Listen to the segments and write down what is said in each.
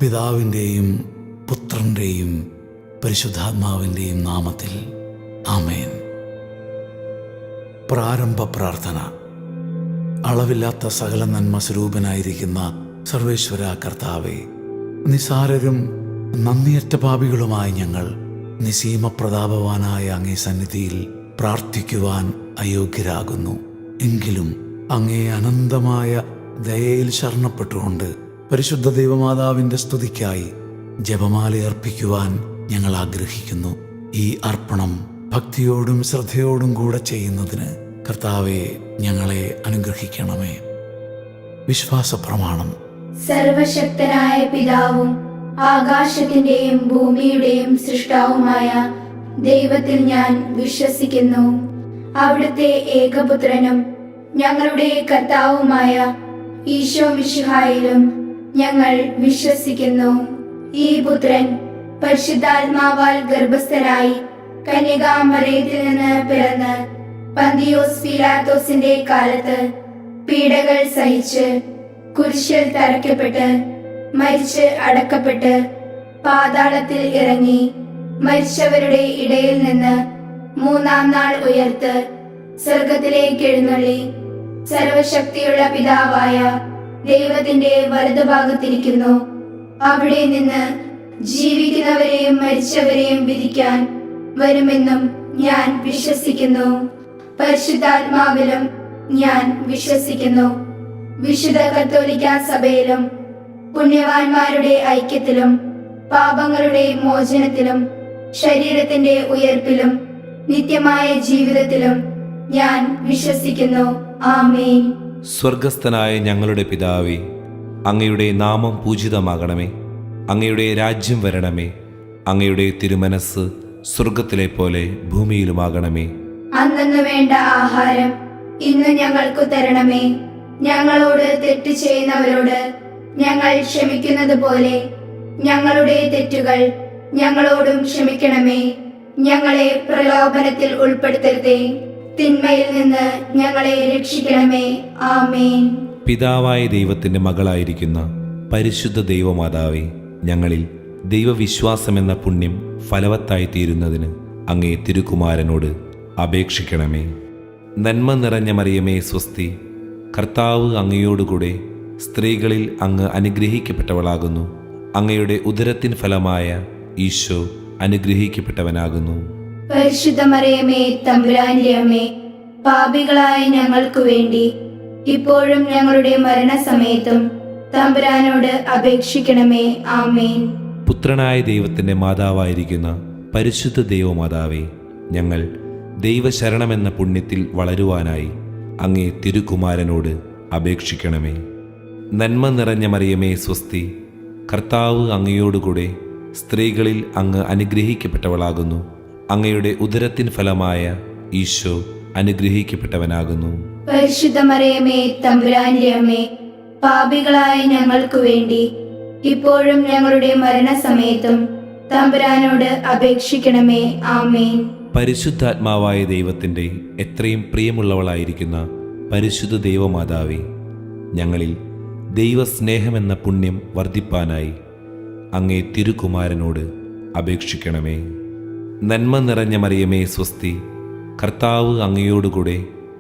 പിതാവിൻ്റെയും പുത്രൻ്റെയും പരിശുദ്ധാത്മാവിൻ്റെയും നാമത്തിൽ ആമേൻ. പ്രാരംഭ പ്രാർത്ഥന. അളവില്ലാത്ത സകല നന്മ സ്വരൂപനായിരിക്കുന്ന സർവേശ്വര കർത്താവേ, നിസാരരും നന്ദിയറ്റ പാപികളുമായി ഞങ്ങൾ നിസീമപ്രതാപവാനായ അങ്ങേ സന്നിധിയിൽ പ്രാർത്ഥിക്കുവാൻ അയോഗ്യരാകുന്നു. എങ്കിലും അങ്ങേ അനന്തമായ ദയയിൽ ശരണപ്പെട്ടുകൊണ്ട് പരിശുദ്ധ ദൈവമാതാവിൻ്റെ സ്തുതിക്കായി ജപമാല അർപ്പിക്കുവാൻ ഞങ്ങൾ ആഗ്രഹിക്കുന്നു. ഈ അർപ്പണം ഭക്തിയോടും ശ്രദ്ധയോടും കൂടെ ചെയ്യുന്നതിന് കർത്താവെ ഞങ്ങളെ അനുഗ്രഹിക്കണമേ. വിശ്വാസ പ്രമാണം. സർവശക്തനായ പിതാവും ആകാശത്തിന്റെയും ഭൂമിയുടെയും സൃഷ്ടാവുമായ ദൈവത്തിൽ ഞാൻ വിശ്വസിക്കുന്നു. അവിടുത്തെ ഏകപുത്രനും ഞങ്ങളുടെ കർത്താവുമായ ഈശോ മിശിഹായിലും ഞങ്ങൾ വിശ്വസിക്കുന്നു. ഈ പുത്രൻ പരിശുദ്ധാത്മാവാൽ ഗർഭസ്ഥനായി കന്യകാമറിയത്തിൽ നിന്ന് പിറന്ന് പന്തിയോസ് പീലാത്തോസിന്റെ കാലത്ത് പീഡകൾ സഹിച്ച് കുരിശിൽ തറയ്ക്കപ്പെട്ട് മരിച്ച് അടക്കപ്പെട്ട് പാതാളത്തിൽ ഇറങ്ങി മരിച്ചവരുടെ ഇടയിൽ നിന്ന് മൂന്നാം നാൾ ഉയർത്ത് സ്വർഗത്തിലേക്ക് എഴുന്നള്ളി സർവശക്തിയുള്ള പിതാവായ ദൈവത്തിന്റെ വലതുഭാഗത്തിരിക്കുന്നു. അവിടെ നിന്ന് ജീവിക്കുന്നവരെയും മരിച്ചവരെയും വിധിക്കാൻ വരുമെന്നും ഞാൻ വിശ്വസിക്കുന്നു. പരിശുദ്ധാത്മാവിലും ഞാൻ വിശ്വസിക്കുന്നു. വിശുദ്ധ കത്തോലിക്കാ സഭയിലും പുണ്യവാന്മാരുടെ ഐക്യത്തിലും പാപങ്ങളുടെ മോചനത്തിലും ശരീരത്തിന്റെ ഉയർപ്പിലും നിത്യമായ ജീവിതത്തിലും ഞാൻ വിശ്വസിക്കുന്നു. ആമേൻ. സ്വർഗസ്ഥനായ ഞങ്ങളുടെ പിതാവേ, അങ്ങയുടെ നാമം പൂജിതമാകണമേ. അങ്ങയുടെ രാജ്യം വരണമേ. അങ്ങയുടെ തിരുമനസ് സ്വർഗത്തിലെ പോലെ ഭൂമിയിലുമാകണമേ. അന്നു വേണ്ട ആഹാരം ഇന്ന് ഞങ്ങൾക്ക് തരണമേ. ഞങ്ങളോട് തെറ്റ് ചെയ്യുന്നവരോട് ഞങ്ങൾ ക്ഷമിക്കുന്നത് പോലെ ഞങ്ങളുടെ തെറ്റുകൾ ഞങ്ങളോടും ക്ഷമിക്കണമേ. ഞങ്ങളെ പ്രലോഭനത്തിൽ ഉൾപ്പെടുത്തരുതേ, തിന്മയിൽ നിന്ന് ഞങ്ങളെ രക്ഷിക്കണമേ. ആമേൻ. പിതാവായ ദൈവത്തിന്റെ മകളായിരിക്കുന്ന പരിശുദ്ധ ദൈവമാതാവേ, ഞങ്ങളിൽ ദൈവവിശ്വാസമെന്ന പുണ്യം ഫലവത്തായി തീരുന്നതിന് അങ്ങേ തിരുക്കുമാരനോട് അപേക്ഷിക്കണമേ. നന്മ നിറഞ്ഞ മറിയമേ സ്വസ്തി, കർത്താവ് അങ്ങയോടുകൂടെ സ്ത്രീകളിൽ അങ്ങ് അനുഗ്രഹിക്കപ്പെട്ടവളാകുന്നു. അങ്ങയുടെ ഉദരത്തിൻ ഫലമായ ഈശോ അനുഗ്രഹിക്കപ്പെട്ടവനാകുന്നു. പരിശുദ്ധ മറിയമേ തമ്പുരാന്റെ അമ്മേ, പാപികളായ ഞങ്ങൾക്ക് വേണ്ടി ഇപ്പോഴും ഞങ്ങളുടെ മരണസമയത്തും തമ്പുരാനോട് അപേക്ഷിക്കണമേ. ആമേൻ. പുത്രനായ ദൈവത്തിന്റെ മാതാവായിരിക്കുന്ന പരിശുദ്ധ ദൈവമാതാവേ, ഞങ്ങൾ ദൈവശരണമെന്ന പുണ്യത്തിൽ വളരുവാനായി അങ്ങേ തിരുക്കുമാരനോട് അപേക്ഷിക്കണമേ. നന്മ നിറഞ്ഞ മറിയമേ സ്വസ്തി, കർത്താവ് അങ്ങയോടുകൂടെ സ്ത്രീകളിൽ അങ്ങ് അനുഗ്രഹിക്കപ്പെട്ടവളാകുന്നു. അങ്ങയുടെ ഉദരത്തിൻ ഫലമായ ഈശോ അനുഗ്രഹിക്കപ്പെട്ടവനാകുന്നു. പരിശുദ്ധ മറിയമേ തമ്പുരാന്റെ അമ്മേ, പാപികളായ ഞങ്ങൾക്ക് വേണ്ടി ഇപ്പോഴും ഞങ്ങളുടെ മരണസമയത്തും തമ്പുരാനോട് അപേക്ഷിക്കണമേ. ആമേൻ. പരിശുദ്ധാത്മാവായ ദൈവത്തിൻ്റെ എത്രയും പ്രിയമുള്ളവളായിരിക്കുന്ന പരിശുദ്ധ ദൈവമാതാവേ, ഞങ്ങളിൽ ദൈവസ്നേഹമെന്ന പുണ്യം വർദ്ധിപ്പാനായി അങ്ങേ തിരുക്കുമാരനോട് അപേക്ഷിക്കണമേ. നന്മ നിറഞ്ഞ മറിയമേ സ്വസ്തി, കർത്താവ് അങ്ങയോടുകൂടെ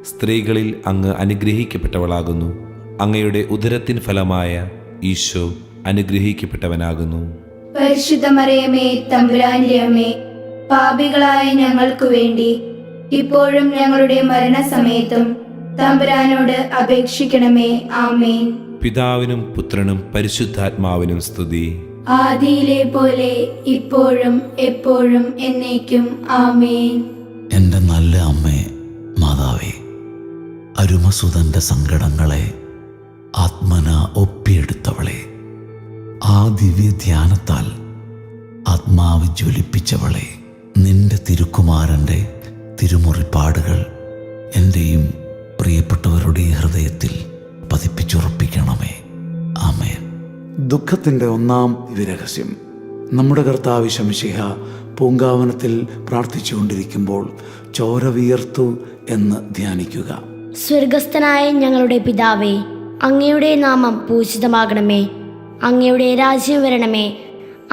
സ്ത്രീകളിൽ അങ്ങ് അനുഗ്രഹിക്കപ്പെട്ടവളാകുന്നു. അങ്ങയുടെ ഉദരത്തിൻ ഫലമായ ഈശോ അനുഗ്രഹിക്കപ്പെട്ടവനാകുന്നു. പരിശുദ്ധ മറിയമേ തമ്പുരാന്റെ അമ്മേ, പാപികളായ ഞങ്ങൾക്ക് വേണ്ടി ഇപ്പോഴും ഞങ്ങളുടെ മരണസമയത്തും തമ്പുരാനോട് അപേക്ഷിക്കണമേ. ആമേൻ. പിതാവിനും പുത്രനും പരിശുദ്ധാത്മാവിനും സ്തുതി. ആദിയിലെ പോലെ ഇപ്പോഴും എപ്പോഴും എന്നേക്കും. ആമേൻ. എൻ്റെ നല്ല അമ്മേ മാതാവേ, അരുമസുതൻ്റെ സങ്കടങ്ങളെ ആത്മന ഒപ്പിയെടുത്തവളെ, ആ ദിവ്യ ധ്യാനത്താൽ ആത്മാവ് ജ്വലിപ്പിച്ചവളെ, നിന്റെ തിരുക്കുമാരൻ്റെ തിരുമുറിപ്പാടുകൾ എൻ്റെയും പ്രിയപ്പെട്ടവരുടെ ഹൃദയത്തിൽ പതിപ്പിച്ചുറപ്പിക്കണമേ. ആമേൻ. ദുഃഖത്തിൻ്റെ ഒന്നാം ദിവ്യരഹസ്യം. നമ്മുടെ കർത്താവ് ഈശോ മിശിഹ പൂങ്കാവനത്തിൽ പ്രാർത്ഥിച്ചുകൊണ്ടിരിക്കുമ്പോൾ ചോര വിയർത്തു എന്ന് ധ്യാനിക്കുക. സ്വർഗസ്ഥനായ ഞങ്ങളുടെ പിതാവേ, അങ്ങയുടെ നാമം പൂജിതമാകണമേ. അങ്ങയുടെ രാജ്യം വരണമേ.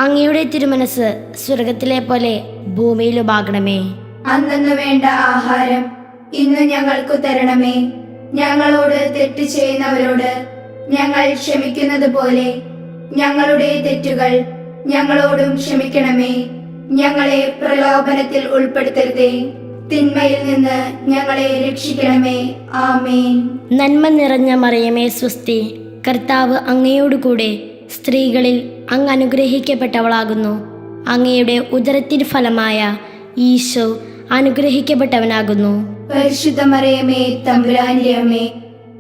അങ്ങയുടെ തിരുമനസ് സ്വർഗത്തിലെ പോലെ ഭൂമിയിലുമാകണമേ. അന്നു വേണ്ട ആഹാരം ഇന്ന് ഞങ്ങൾക്ക് തരണമേ. ഞങ്ങളോട് തെറ്റ് ചെയ്യുന്നവരോട് ഞങ്ങൾ ക്ഷമിക്കുന്നത് പോലെ ഞങ്ങളുടെ തെറ്റുകൾ ഞങ്ങളോടും ക്ഷമിക്കണമേ. ഞങ്ങളെ പ്രലോഭനത്തിൽ ഉൾപ്പെടുത്തരുതേ, തിന്മയിൽ നിന്ന് ഞങ്ങളെ രക്ഷിക്കണമേ. ആമേൻ. നന്മ നിറഞ്ഞ മറിയമേ സ്വസ്തി, കർത്താവ് അങ്ങയോടുകൂടെ സ്ത്രീകളിൽ അങ്ങ് അനുഗ്രഹിക്കപ്പെട്ടവളാകുന്നു. അങ്ങയുടെ ഉദരത്തിൻ ഫലമായ ഈശോ അനുഗ്രഹിക്കപ്പെട്ടവനാകുന്നു. പരിശുദ്ധ മറിയമേ തമ്പുരാന്റെ അമ്മേ,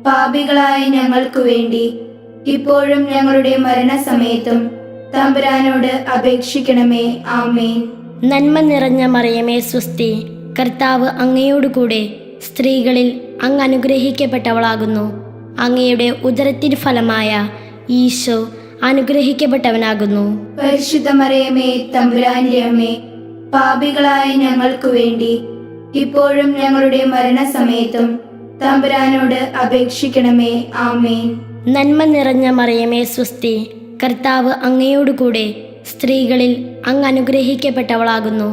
പാപികളായ ഞങ്ങൾക്ക് വേണ്ടി ഇപ്പോഴും ഞങ്ങളുടെ മരണസമയത്തും തമ്പുരാനോട് അപേക്ഷിക്കണമേ. ആമേൻ. നന്മ നിറഞ്ഞ മറിയമേ സ്വസ്തി, കർത്താവ് അങ്ങയോടുകൂടെ സ്ത്രീകളിൽ അങ്ങ് അനുഗ്രഹിക്കപ്പെട്ടവളാകുന്നു. അങ്ങയുടെ ഉദരത്തിൻ ഫലമായ ഈശോ അനുഗ്രഹിക്കപ്പെട്ടവനാകുന്നു. പരിശുദ്ധ മറിയമേ തമ്പുരാന്റെ അമ്മേ, പാപികളായ ഞങ്ങൾക്ക് വേണ്ടി ഇപ്പോഴും ഞങ്ങളുടെ മരണസമയത്തും തമ്പുരാനോട് അപേക്ഷിക്കണമേ. ആമേൻ. നന്മ നിറഞ്ഞ മറിയമേ സ്വസ്തി, കർത്താവ് അങ്ങയോടുകൂടെ സ്ത്രീകളിൽ അങ്ങ് അനുഗ്രഹിക്കപ്പെട്ടവളാകുന്നു.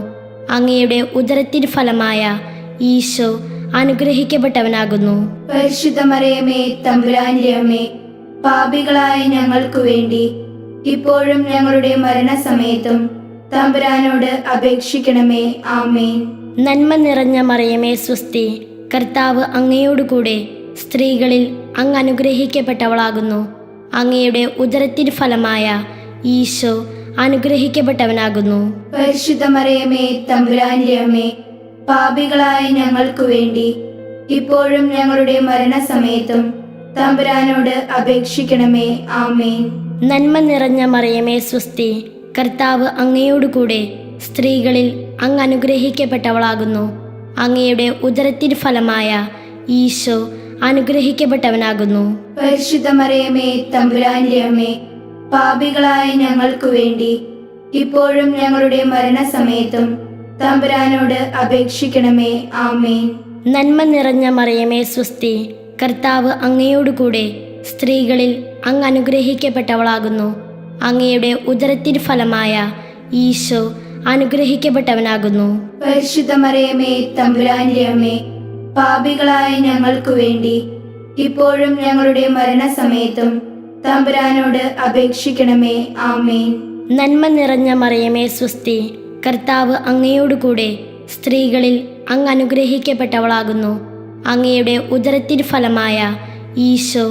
അങ്ങയുടെ ഉദരത്തിൻ ഫലമായ ഈശോ അനുഗ്രഹിക്കപ്പെട്ടവനാകുന്നു. പരിശുദ്ധ മറിയമേ തമ്പുരാന്റെ അമ്മേ, പാപികളായ ഞങ്ങൾക്ക് വേണ്ടി ഇപ്പോഴും ഞങ്ങളുടെ മരണസമയത്തും തമ്പുരാനോട് അപേക്ഷിക്കണമേ. ആമേൻ. നന്മ നിറഞ്ഞ മറിയമേ സ്വസ്തി, കർത്താവ് അങ്ങയോടുകൂടെ സ്ത്രീകളിൽ അങ്ങ് അനുഗ്രഹിക്കപ്പെട്ടവളാകുന്നു. അങ്ങയുടെ ഉദരത്തിൻ ഫലമായ ഈശോ അനുഗ്രഹിക്കപ്പെട്ടവനാകുന്നു. പരിശുദ്ധ മറിയമേ തമ്പുരാന്റെ അമ്മേ, പാപികളായ ഞങ്ങൾക്ക് വേണ്ടി ഇപ്പോഴും ഞങ്ങളുടെ മരണസമയത്തും തമ്പുരാനോട് അപേക്ഷിക്കണമേ. ആമേൻ. നന്മ നിറഞ്ഞ മറിയമേ സ്വസ്തി, കർത്താവ് അങ്ങയോടുകൂടെ സ്ത്രീകളിൽ അങ്ങ് അനുഗ്രഹിക്കപ്പെട്ടവളാകുന്നു. അങ്ങയുടെ ഉദരത്തിൻ ഫലമായ ഈശോ അനുഗ്രഹിക്കപ്പെട്ടവനാകുന്നു. പരിശുദ്ധ മറിയമേ തമ്പുരാന്റെ അമ്മേ, പാപികളായ ഞങ്ങൾക്ക് വേണ്ടി ഇപ്പോഴും ഞങ്ങളുടെ മരണസമയത്തും തമ്പുരാനോട് അപേക്ഷിക്കണമേ. ആമേൻ. നന്മ നിറഞ്ഞ മറിയമേ സ്വസ്തി, കർത്താവ് അങ്ങയോടുകൂടെ സ്ത്രീകളിൽ അങ്ങ് അനുഗ്രഹിക്കപ്പെട്ടവളാകുന്നു. അങ്ങയുടെ ഉദരത്തിൻ ഫലമായ ഈശോ അനുഗ്രഹിക്കപ്പെട്ടവനാകുന്നു. പരിശുദ്ധ മറിയമേ തമ്പുരാന്റെ അമ്മേ, പാപികളായ ഞങ്ങൾക്ക് വേണ്ടി ഇപ്പോഴും ഞങ്ങളുടെ മരണസമയത്തും തമ്പുരാനോട് അപേക്ഷിക്കണമേ. ആമേൻ. നന്മ നിറഞ്ഞ മറിയമേ സ്വസ്തി, കർത്താവ് അങ്ങയോടുകൂടെ സ്ത്രീകളിൽ അങ്ങ് അനുഗ്രഹിക്കപ്പെട്ടവളാകുന്നു. അങ്ങയുടെ ഉദരത്തിൻ ഫലമായ ഈശോ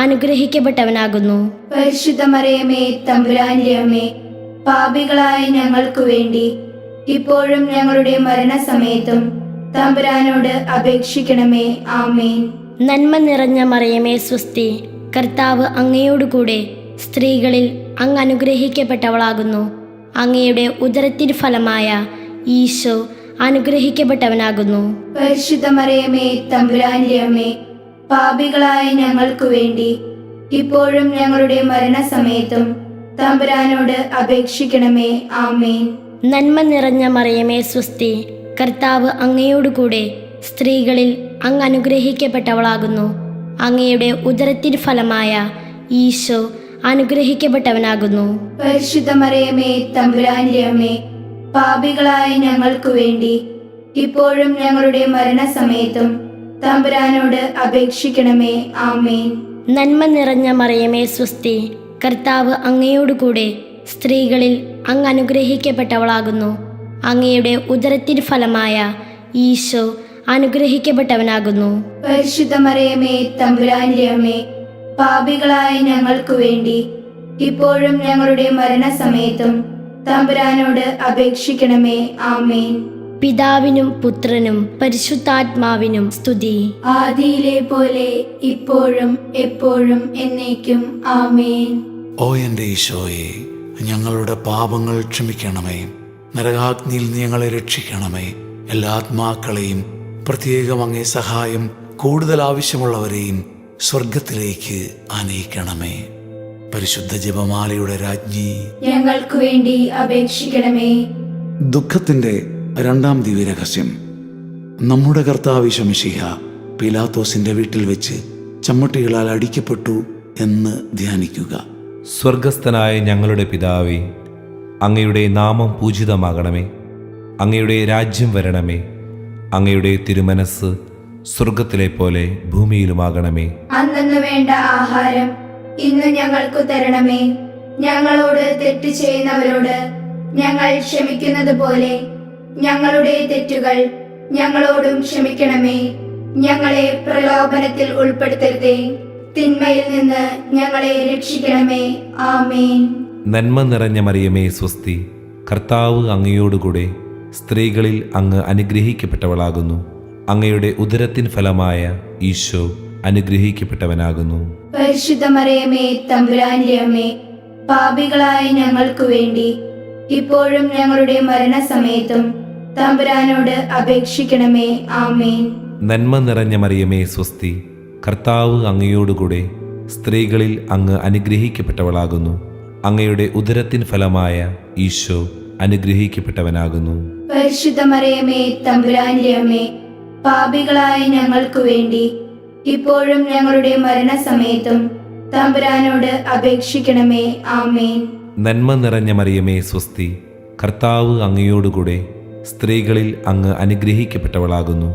അനുഗ്രഹിക്കപ്പെട്ടവനാകുന്നു. പരിശുദ്ധ മറിയമേ തമ്പുരാന്റെ അമ്മേ, പാപികളായ ഞങ്ങൾക്ക് വേണ്ടി ഇപ്പോഴും ഞങ്ങളുടെ മരണസമയത്തും തമ്പുരാനോട് അപേക്ഷിക്കണമേ. ആമേൻ. നന്മ നിറഞ്ഞ മറിയമേ സ്വസ്തി, കർത്താവ് അങ്ങയോടുകൂടെ സ്ത്രീകളിൽ അങ്ങ് അനുഗ്രഹിക്കപ്പെട്ടവളാകുന്നു. അങ്ങയുടെ ഉദരത്തിൻ ഫലമായ ഈശോ അനുഗ്രഹിക്കപ്പെട്ടവനാകുന്നു. പരിശുദ്ധ മറിയമേ തമ്പുരാന്റെ അമ്മേ, പാപികളായ ഞങ്ങൾക്ക് വേണ്ടി ഇപ്പോഴും ഞങ്ങളുടെ മരണസമയത്തും തമ്പുരാനോട് അപേക്ഷിക്കണമേ. ആമേൻ. നന്മ നിറഞ്ഞ മറിയമേ സ്വസ്തി, കർത്താവ് അങ്ങയോടുകൂടെ സ്ത്രീകളിൽ അങ്ങ് അനുഗ്രഹിക്കപ്പെട്ടവളാകുന്നു. അങ്ങയുടെ ഉദരത്തിൻ ഫലമായ ഈശോ അനുഗ്രഹിക്കപ്പെട്ടവനാകുന്നു. പരിശുദ്ധ മറിയമേ തമ്പുരാന്റെ അമ്മേ, പാപികളായ ഞങ്ങൾക്ക് വേണ്ടി ഇപ്പോഴും ഞങ്ങളുടെ മരണസമയത്തും തമ്പുരാനോട് അപേക്ഷിക്കണമേ. ആമേൻ. നന്മ നിറഞ്ഞ മറിയമേ സ്വസ്തി, കർത്താവ് അങ്ങയോടുകൂടെ സ്ത്രീകളിൽ അങ്ങ് അനുഗ്രഹിക്കപ്പെട്ടവളാകുന്നു. അങ്ങയുടെ ഉദരത്തിൻ ഫലമായ ഈശോ അനുഗ്രഹിക്കപ്പെട്ടവനാകുന്നു. പരിശുദ്ധ മറിയമേ തമ്പുരാന്റെ അമ്മേ, പാപികളായ ഞങ്ങൾക്ക് വേണ്ടി ഇപ്പോഴും ഞങ്ങളുടെ മരണസമയത്തും തമ്പുരാനോട് അപേക്ഷിക്കണമേ. ആമേൻ. പിതാവിനും പുത്രനും പരിശുദ്ധാത്മാവിനും സ്തുതി. ആദിയിലെ പോലെ ഇപ്പോഴും എപ്പോഴും എന്നേക്കും. ആമേൻ. ഓ എൻ്റെ ഈശോയെ, ഞങ്ങളുടെ പാപങ്ങൾ ക്ഷമിക്കണമേ. നരകാഗ്നിയിൽ നീ ഞങ്ങളെ രക്ഷിക്കണമേ. എല്ലാ ആത്മാക്കളെയും, പ്രത്യേകം അങ്ങേ സഹായം കൂടുതൽ ആവശ്യമുള്ളവരെയും സ്വർഗത്തിലേക്ക് ആനയിക്കണമേ. പരിശുദ്ധ ജപമാലയുടെ രാജ്ഞി, ഞങ്ങൾക്ക് വേണ്ടി അപേക്ഷിക്കണമേ. ദുഃഖത്തിൻ്റെ രണ്ടാം ദിവ്യരഹസ്യം. നമ്മുടെ കർത്താവ് ഈശോ മിശിഹ പീലാത്തോസിന്റെ വീട്ടിൽ വെച്ച് ചമ്മട്ടികളാൽ അടിക്കപ്പെട്ടു എന്ന് ധ്യാനിക്കുക. സ്വർഗസ്ഥനായ ഞങ്ങളുടെ പിതാവേ, അങ്ങയുടെ നാമം പൂജിതമാകണമേ. അങ്ങയുടെ രാജ്യം വരണമേ. അങ്ങയുടെ തിരുമനസ് സ്വർഗത്തിലെ പോലെ ഭൂമിയിലുമാകണമേ. അന്നു വേണ്ട ആഹാരം ഇന്ന് ഞങ്ങൾക്കു തരണമേ. ഞങ്ങളോട് തെറ്റ് ചെയ്യുന്നവരോട് ഞങ്ങൾ ക്ഷമിക്കുന്നത് പോലെ ഞങ്ങളുടെ തെറ്റുകൾ ഞങ്ങളോടും ക്ഷമിക്കണമേ. ഞങ്ങളെ പ്രലോഭനത്തിൽ ഉൾപ്പെടുത്തരുതേ, തിന്മയിൽ നിന്ന് ഞങ്ങളെ രക്ഷിക്കണമേ. ആമേൻ. നന്മ നിറഞ്ഞ മറിയമേ സ്വസ്തി, കർത്താവ് അങ്ങയോടുകൂടെ സ്ത്രീകളിൽ അങ്ങ് അനുഗ്രഹിക്കപ്പെട്ടവളാകുന്നു. അങ്ങയുടെ ഉദരത്തിൻ ഫലമായ ഈശോ അനുഗ്രഹിക്കപ്പെട്ടവനാകുന്നു. പരിശുദ്ധ മറിയമേ തമ്പുരാന്റെ അമ്മേ, പാപികളായ ഞങ്ങൾക്കു വേണ്ടി ഇപ്പോഴും ഞങ്ങളുടെ മരണസമയത്തും തമ്പുരാനോട് അപേക്ഷിക്കണമേ. ആമേൻ. നന്മ നിറഞ്ഞ മറിയമേ സ്വസ്തി, കർത്താവ് അങ്ങയോടുകൂടെ സ്ത്രീകളിൽ അങ്ങ് അനുഗ്രഹിക്കപ്പെട്ടവളാകുന്നു. അങ്ങയുടെ ഉദരത്തിൻ ഫലമായ ഈശോ അനുഗ്രഹിക്കപ്പെട്ടവനാകുന്നു. പരിശുദ്ധ മറിയമേ തമ്പുരാന്റെ അമ്മേ, പാപികളായ ഞങ്ങൾക്കു വേണ്ടി ഇപ്പോഴും ഞങ്ങളുടെ മരണസമയത്തും തമ്പുരാനോട് അപേക്ഷിക്കണമേ. ആമേൻ. നന്മ നിറഞ്ഞ മറിയമേ സ്വസ്തി, കർത്താവ് അങ്ങയോടുകൂടെ സ്ത്രീകളിൽ അങ്ങ് അനുഗ്രഹിക്കപ്പെട്ടവളാകുന്നു.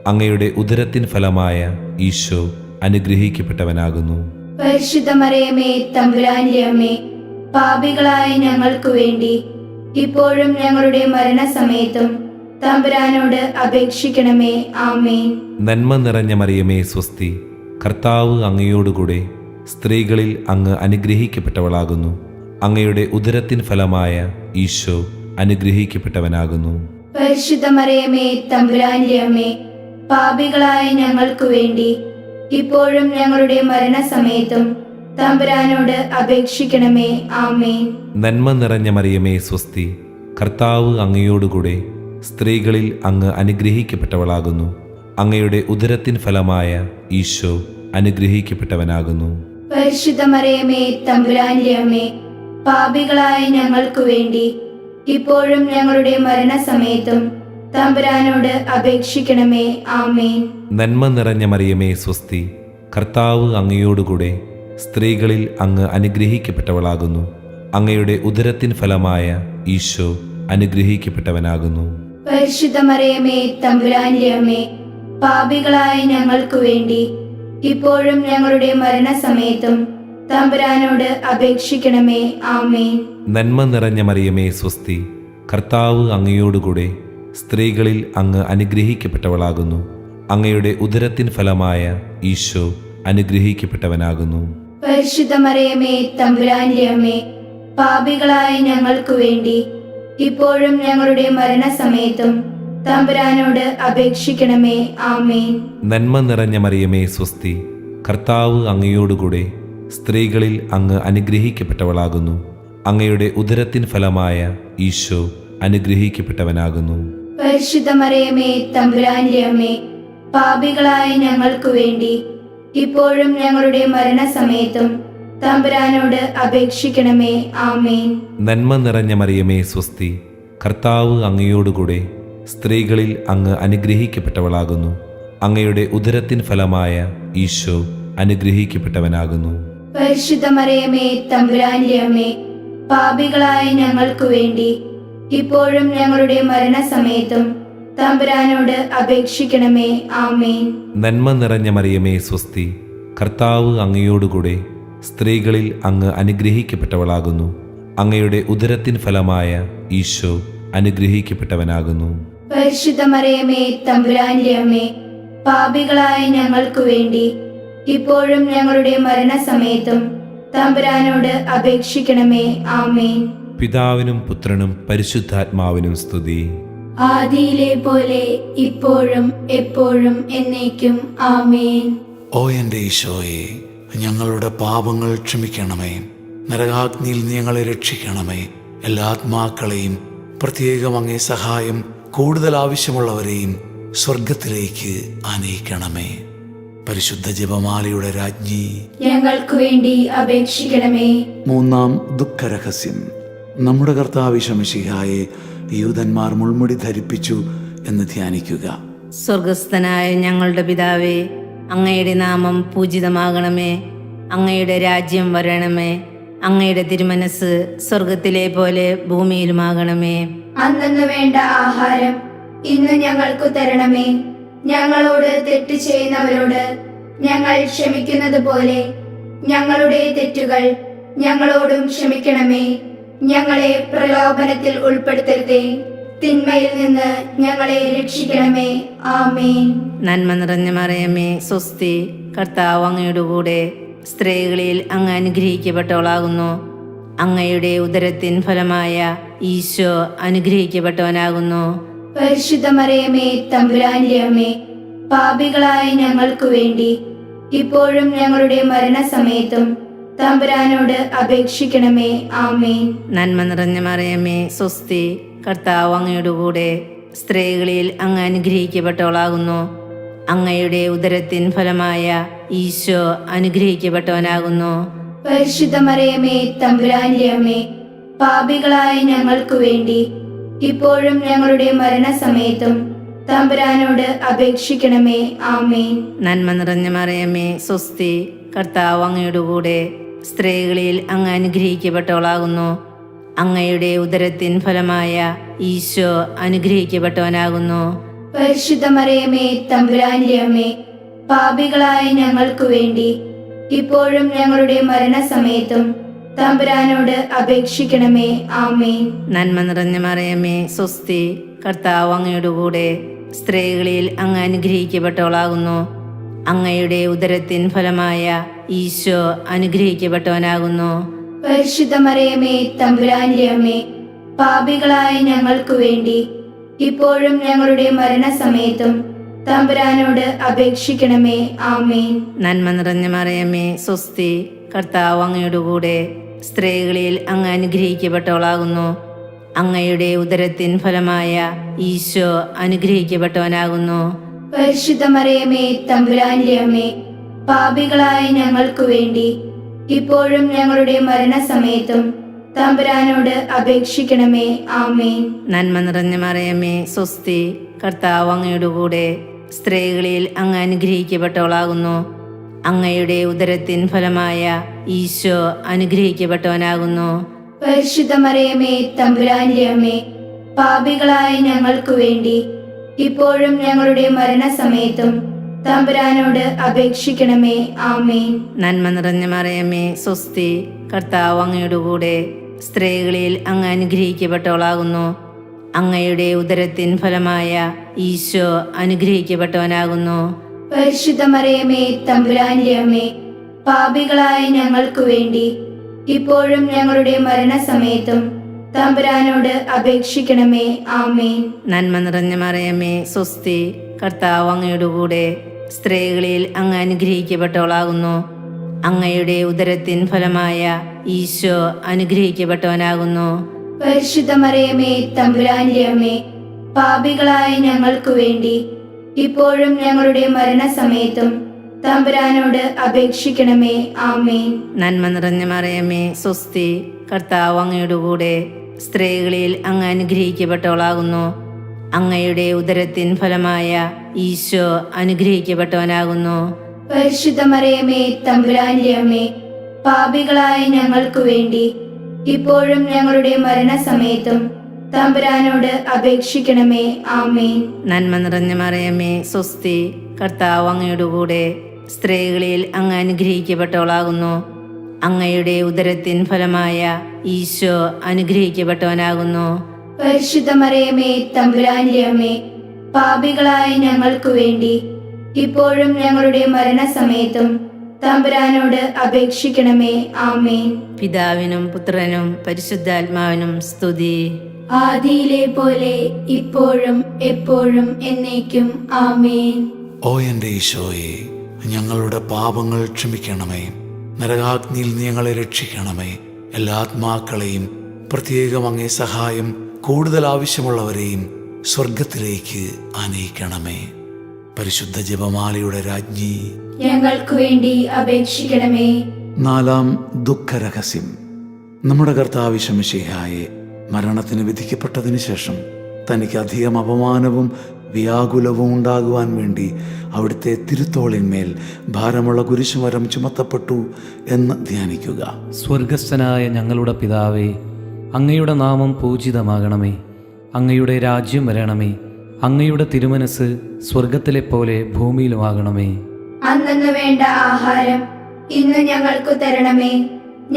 അങ്ങയുടെ ഉദരത്തിൻ ഫലമായ ഈശോ അനുഗ്രഹിക്കപ്പെട്ടവനാകുന്നു. പരിശുദ്ധ മറിയമേ തമ്പുരാന്റെ അമ്മേ, പാപികളായ ഞങ്ങൾക്കു വേണ്ടി ഇപ്പോഴും ഞങ്ങളുടെ മരണസമയത്തും തമ്പുരാനോട് അപേക്ഷിക്കണമേ. ആമേൻ. നന്മ നിറഞ്ഞ മറിയമേ സ്വസ്തി, കർത്താവ് അങ്ങയോടുകൂടെ സ്ത്രീകളിൽ അങ്ങ് അനുഗ്രഹിക്കപ്പെട്ടവളാകുന്നു. അങ്ങയുടെ ഉദരത്തിൻ ഫലമായ ഈശോ അനുഗ്രഹിക്കപ്പെട്ടവനാകുന്നു. പരിശുദ്ധ മറിയമേ തമ്പുരാന്റെ അമ്മേ, പാപികളായ ഞങ്ങൾക്കു വേണ്ടി ഇപ്പോഴും ഞങ്ങളുടെ മരണസമയത്തും തമ്പുരാനോട് അപേക്ഷിക്കണമേ. ആമേൻ. നന്മ നിറഞ്ഞ മറിയമേ സ്വസ്തി, കർത്താവ് അങ്ങയോടുകൂടെ സ്ത്രീകളിൽ അങ്ങ് അനുഗ്രഹിക്കപ്പെട്ടവളാകുന്നു. അങ്ങയുടെ ഉദരത്തിൻ ഫലമായ ഈശോ അനുഗ്രഹിക്കപ്പെട്ടവനാകുന്നു. പരിശുദ്ധ മറിയമേ തമ്പുരാന്റെ അമ്മേ, പാപികളായ ഞങ്ങൾക്കു വേണ്ടി ഇപ്പോഴും ഞങ്ങളുടെ മരണസമയത്തും തമ്പുരാനോട് അപേക്ഷിക്കണമേ. ആമേൻ. നന്മ നിറഞ്ഞ മറിയമേ സ്വസ്തി, കർത്താവ് അങ്ങയോടുകൂടെ സ്ത്രീകളിൽ അങ്ങ് അനുഗ്രഹിക്കപ്പെട്ടവളാകുന്നു. അങ്ങയുടെ ഉദരത്തിൻ ഫലമായ ഈശോ അനുഗ്രഹിക്കപ്പെട്ടവനാകുന്നു. പരിശുദ്ധ മറിയമേ തമ്പുരാന്റെ അമ്മേ, പാപികളായ ഞങ്ങൾക്കു വേണ്ടി ഇപ്പോഴും ഞങ്ങളുടെ മരണസമയത്തും തമ്പുരാനോട് അപേക്ഷിക്കണമേ. ആമേൻ. നന്മ നിറഞ്ഞ മറിയമേ സ്വസ്തി, കർത്താവ് അങ്ങയോടുകൂടെ സ്ത്രീകളിൽ അങ്ങ് അനുഗ്രഹിക്കപ്പെട്ടവളാകുന്നു. അങ്ങയുടെ ഉദരത്തിൻ ഫലമായ ഈശോ അനുഗ്രഹിക്കപ്പെട്ടവനാകുന്നു. പരിശുദ്ധ മറിയമേ തമ്പുരാന്റെ അമ്മേ, പാപികളായ ഞങ്ങൾക്കു വേണ്ടി ഇപ്പോഴും ഞങ്ങളുടെ മരണസമയത്തും തമ്പുരാനോട് അപേക്ഷിക്കണമേ. ആമേൻ. നന്മ നിറഞ്ഞ മറിയമേ സ്വസ്തി, കർത്താവ് അങ്ങയോടുകൂടെ സ്ത്രീകളിൽ അങ്ങ് അനുഗ്രഹിക്കപ്പെട്ടവളാകുന്നു. അങ്ങയുടെ ഉദരത്തിൻ ഫലമായ ഈശോ അനുഗ്രഹിക്കപ്പെട്ടവനാകുന്നു. പരിശുദ്ധ മറിയമേ തമ്പുരാന്റെ അമ്മേ, പാപികളായ ഞങ്ങൾക്കു വേണ്ടി ഇപ്പോഴും ഞങ്ങളുടെ മരണസമയത്തും തമ്പുരാനോട് അപേക്ഷിക്കണമേ. ആമേൻ. നന്മ നിറഞ്ഞ മറിയമേ സ്വസ്തി, കർത്താവ് അങ്ങയോടുകൂടെ സ്ത്രീകളിൽ അങ്ങ് അനുഗ്രഹിക്കപ്പെട്ടവളാകുന്നു. അങ്ങയുടെ ഉദരത്തിൻ ഫലമായ ഈശോ അനുഗ്രഹിക്കപ്പെട്ടവനാകുന്നു. പരിശുദ്ധ മറിയമേ തമ്പുരാന്റെ അമ്മേ, പാപികളായ ഞങ്ങൾക്കു വേണ്ടി ഇപ്പോഴും ഞങ്ങളുടെ മരണസമയത്തും തമ്പുരാനോട് അപേക്ഷിക്കണമേ. ആമേൻ. നന്മ നിറഞ്ഞ മറിയമേ സ്വസ്തി, കർത്താവ് അങ്ങയോടുകൂടെ സ്ത്രീകളിൽ അങ്ങ് അനുഗ്രഹിക്കപ്പെട്ടവളാകുന്നു. അങ്ങയുടെ ഉദരത്തിൻ ഫലമായ ഈശോ അനുഗ്രഹിക്കപ്പെട്ടവനാകുന്നു. പരിശുദ്ധ മറിയമേ തമ്പുരാന്റെ അമ്മേ, പാപികളായ ഞങ്ങൾക്കു വേണ്ടി ഇപ്പോഴും ഞങ്ങളുടെ മരണസമയത്തും തമ്പുരാനോട് അപേക്ഷിക്കണമേ. ആമേൻ. പിതാവിനും പുത്രനും പരിശുദ്ധാത്മാവിനും സ്തുതി. ആദിയിലെ പോലെ ഇപ്പോഴും എപ്പോഴും എന്നേക്കും. ആമേൻ. ഓ എൻ്റെ ഈശോയെ, ഞങ്ങളുടെ പാപങ്ങൾ ക്ഷമിക്കണമേ. നരകാഗ്നിയിൽ നീ ഞങ്ങളെ രക്ഷിക്കണമേ. എല്ലാ ആത്മാക്കളെയും, പ്രത്യേകം അങ്ങേ സഹായം കൂടുതൽ ആവശ്യമുള്ളവരെയും സ്വർഗത്തിലേക്ക് ആനയിക്കണമേ. പരിശുദ്ധ ജപമാലയുടെ രാജ്ഞി, ഞങ്ങൾക്കു വേണ്ടി അപേക്ഷിക്കണമേ. മൂന്നാം ദുഃഖരഹസ്യം. നമ്മുടെ കർത്താവ് ശമിശിഹായെ യൂദന്മാർ മുൾമുടി ധരിപ്പിച്ചു എന്ന് ധ്യാനിക്കുക. സ്വർഗസ്ഥനായ ഞങ്ങളുടെ പിതാവേ, അങ്ങയുടെ നാമം പൂജിതമാകണമേ. അങ്ങയുടെ രാജ്യം വരണമേ. അങ്ങയുടെ തിരുമനസ് സ്വർഗത്തിലെ പോലെ ഭൂമിയിലുമാകണമേ. അന്നു വേണ്ട ആഹാരം ഇന്ന് ഞങ്ങൾക്കു തരണമേ. ഞങ്ങളോട് തെറ്റ് ചെയ്യുന്നവരോട് ഞങ്ങൾ ക്ഷമിക്കുന്നത് പോലെ ഞങ്ങളുടെ തെറ്റുകൾ ഞങ്ങളോടും ക്ഷമിക്കണമേ. ഞങ്ങളെ പ്രലോഭനത്തിൽ ഉൾപ്പെടുത്തരുതേ, തിന്മയിൽ നിന്ന് ഞങ്ങളെ രക്ഷിക്കണമേ. ആമേൻ. നന്മ നിറഞ്ഞ മറിയമേ സ്വസ്തി, കർത്താവ് അങ്ങയുടെ കൂടെ, സ്ത്രീകളിൽ അങ്ങ് അനുഗ്രഹിക്കപ്പെട്ടവളാകുന്നു. അങ്ങയുടെ ഉദരത്തിൻ ഫലമായ ഈശോ അനുഗ്രഹിക്കപ്പെട്ടവനാകുന്നു. പരിശുദ്ധ മറിയമേ തമ്പുരാന്റെ അമ്മേ, പാപികളായ ഞങ്ങൾക്കു വേണ്ടി ഇപ്പോഴും ഞങ്ങളുടെ മരണസമയത്തും തമ്പുരാനോട് അപേക്ഷിക്കണമേ. ആമേൻ. നന്മ നിറഞ്ഞ മറിയമേ സ്വസ്തി, കർത്താവ് അങ്ങയുടെ കൂടെ, സ്ത്രീകളിൽ അങ്ങ് അനുഗ്രഹിക്കപ്പെട്ടവളാകുന്നു. അങ്ങയുടെ ഉദരത്തിൻ ഫലമായ ഈശോ അനുഗ്രഹിക്കപ്പെട്ടവനാകുന്നു. പരിശുദ്ധ മറിയമേ തമ്പുരാന്റെ അമ്മേ, പാപികളായ ഞങ്ങൾക്കു വേണ്ടി ഇപ്പോഴും ഞങ്ങളുടെ മരണസമയത്തും തമ്പുരാനോട് അപേക്ഷിക്കണമേ. ആമേൻ. നന്മ നിറഞ്ഞ മറിയമേ സ്വസ്തി, കർത്താവ് അങ്ങയുടെ കൂടെ, സ്ത്രീകളിൽ അങ്ങ് അനുഗ്രഹിക്കപ്പെട്ടവളാകുന്നു. അങ്ങയുടെ ഉദരത്തിൻ ഫലമായ ഈശോ അനുഗ്രഹിക്കപ്പെട്ടവനാകുന്നു. പരിശുദ്ധ മറിയമേ തമ്പുരാന്റെ അമ്മേ, പാപികളായ ഞങ്ങൾക്കു വേണ്ടി ഇപ്പോഴും ഞങ്ങളുടെ മരണസമയത്തും തമ്പുരാനോട് അപേക്ഷിക്കണമേ. ആമേൻ. നന്മ നിറഞ്ഞ മറിയമേ സ്വസ്തി, കർത്താവ് അങ്ങയുടെ കൂടെ, സ്ത്രീകളിൽ അങ്ങ് അനുഗ്രഹിക്കപ്പെട്ടവളാകുന്നു. അങ്ങയുടെ ഉദരത്തിൻ ഫലമായ ഈശോ അനുഗ്രഹിക്കപ്പെട്ടവനാകുന്നു. പരിശുദ്ധ മറിയമേ തമ്പുരാന്റെ അമ്മേ, പാപികളായ ഞങ്ങൾക്കു വേണ്ടി ഇപ്പോഴും ഞങ്ങളുടെ മരണസമയത്തും തമ്പുരാനോട് അപേക്ഷിക്കണമേ. ആമേൻ. നന്മ നിറഞ്ഞ മറിയമേ സ്വസ്തി, കർത്താവ് അങ്ങയുടെ കൂടെ, സ്ത്രീകളിൽ അങ്ങ് അനുഗ്രഹിക്കപ്പെട്ടവളാകുന്നു. അങ്ങയുടെ ഉദരത്തിൻ ഫലമായ ഈശോ അനുഗ്രഹിക്കപ്പെട്ടവനാകുന്നു. പരിശുദ്ധ മറിയമേ തമ്പുരാന്റെ അമ്മേ, പാപികളായ ഞങ്ങൾക്കു വേണ്ടി ഇപ്പോഴും ഞങ്ങളുടെ മരണസമയത്തും തമ്പുരാനോട് അപേക്ഷിക്കണമേ. ആമേൻ. നന്മ നിറഞ്ഞ മറിയമേ സ്വസ്തി, കർത്താവ് അങ്ങയുടെ കൂടെ, സ്ത്രീകളിൽ അങ്ങ് അനുഗ്രഹിക്കപ്പെട്ടവളാകുന്നു. അങ്ങയുടെ ഉദരത്തിൻ ഫലമായ ഈശോ അനുഗ്രഹിക്കപ്പെട്ടവനാകുന്നു. പരിശുദ്ധ മറിയമേ തമ്പുരാന്റെ അമ്മേ, പാപികളായ ഞങ്ങൾക്കു വേണ്ടി ഇപ്പോഴും ഞങ്ങളുടെ മരണസമയത്തും തമ്പുരാനോട് അപേക്ഷിക്കണമേ. ആമേൻ. നന്മ നിറഞ്ഞ മറിയമേ സ്വസ്തി, കർത്താവ് അങ്ങയുടെ കൂടെ, സ്ത്രീകളിൽ അങ്ങ് അനുഗ്രഹിക്കപ്പെട്ടവളാകുന്നു. അങ്ങയുടെ ഉദരത്തിൻ ഫലമായ ഈശോ അനുഗ്രഹിക്കപ്പെട്ടവനാകുന്നു. പരിശുദ്ധ മറിയമേ തമ്പുരാന്റെ അമ്മേ, പാപികളായ ഞങ്ങൾക്കു വേണ്ടി ഇപ്പോഴും ഞങ്ങളുടെ മരണസമയത്തും തമ്പുരാനോട് അപേക്ഷിക്കണമേ. ആമേൻ. നന്മ നിറഞ്ഞ മറിയമേ സ്വസ്തി, കർത്താവ് അങ്ങയുടെ കൂടെ, സ്ത്രീകളിൽ അങ്ങ് അനുഗ്രഹിക്കപ്പെട്ടവളാകുന്നു. അങ്ങയുടെ ഉദരത്തിൻ ഫലമായ ഈശോ അനുഗ്രഹിക്കപ്പെട്ടവനാകുന്നു. പരിശുദ്ധ മറിയമേ തമ്പുരാന്റെ അമ്മേ, പാപികളായ ഞങ്ങൾക്കു വേണ്ടി ഇപ്പോഴും ഞങ്ങളുടെ മരണസമയത്തും തമ്പുരാനോട് അപേക്ഷിക്കണമേ. ആമേൻ. നന്മ നിറഞ്ഞ മറിയമേ സ്വസ്തി, കർത്താവ് അങ്ങയുടെ കൂടെ, സ്ത്രീകളിൽ അങ്ങ് അനുഗ്രഹിക്കപ്പെട്ടവളാകുന്നു. അങ്ങയുടെ ഉദരത്തിൻ ഫലമായ ഈശോ അനുഗ്രഹിക്കപ്പെട്ടവനാകുന്നു. പരിശുദ്ധ മറിയമേ തമ്പുരാന്റെ അമ്മേ, പാപികളായ ഞങ്ങൾക്കു വേണ്ടി ഇപ്പോഴും ഞങ്ങളുടെ മരണസമയത്തും തമ്പുരാനോട് അപേക്ഷിക്കണമേ. ആമേൻ. നന്മ നിറഞ്ഞ മറിയമേ സ്വസ്തി, കർത്താവ് അങ്ങയുടെ കൂടെ, സ്ത്രീകളിൽ അങ്ങ് അനുഗ്രഹിക്കപ്പെട്ടവളാകുന്നു. അങ്ങയുടെ ഉദരത്തിൻ ഫലമായ ഈശോ അനുഗ്രഹിക്കപ്പെട്ടവനാകുന്നു. പരിശുദ്ധ മറിയമേ തമ്പുരാന്റെ അമ്മേ, പാപികളായ ഞങ്ങൾക്കു വേണ്ടി ഇപ്പോഴും ഞങ്ങളുടെ മരണസമയത്തും തമ്പുരാനോട് അപേക്ഷിക്കണമേ. ആമേൻ. പിതാവിനും പുത്രനും പരിശുദ്ധാത്മാവിനും സ്തുതി. ആദിയിലെ പോലെ ഇപ്പോഴും എപ്പോഴും എന്നേക്കും. ആമേൻ. ഓ എൻ്റെ ഈശോയെ, ഞങ്ങളുടെ പാപങ്ങൾ ക്ഷമിക്കണമേ. നരകാഗ്നിയിൽ നീ ഞങ്ങളെ രക്ഷിക്കണമേ. എല്ലാ ആത്മാക്കളെയും, പ്രത്യേകം അങ്ങേ സഹായം കൂടുതൽ ആവശ്യമുള്ളവരെയും സ്വർഗത്തിലേക്ക് ആനയിക്കണമേ. പരിശുദ്ധ ജപമാലയുടെ രാജ്ഞി, ഞങ്ങൾക്കു വേണ്ടി അപേക്ഷിക്കണമേ. 4-ാം ദുഃഖരഹസ്യം. നമ്മുടെ കർത്താവ് ഈശോ മിശിഹായെ മരണത്തിന് വിധിക്കപ്പെട്ടതിന് ശേഷം തനിക്ക് അധികം അപമാനവും വ്യാകുലവും ഉണ്ടാകുവാൻ വേണ്ടി അവിടുത്തെ തിരുത്തോളിന്മേൽ ഭാരമുള്ള കുരിശുമരം ചുമത്തപ്പെട്ടു എന്ന് ധ്യാനിക്കുക. സ്വർഗസ്ഥനായ ഞങ്ങളുടെ പിതാവേ, അങ്ങയുടെ നാമം പൂജിതമാകണമേ. അങ്ങയുടെ രാജ്യം വരണമേ. അങ്ങയുടെ തിരുമനസ് സ്വർഗത്തിലെ പോലെ ഭൂമിയിലുമാകണമേ. അന്നു വേണ്ട ആഹാരം ഇന്ന് ഞങ്ങൾക്ക് തരണമേ.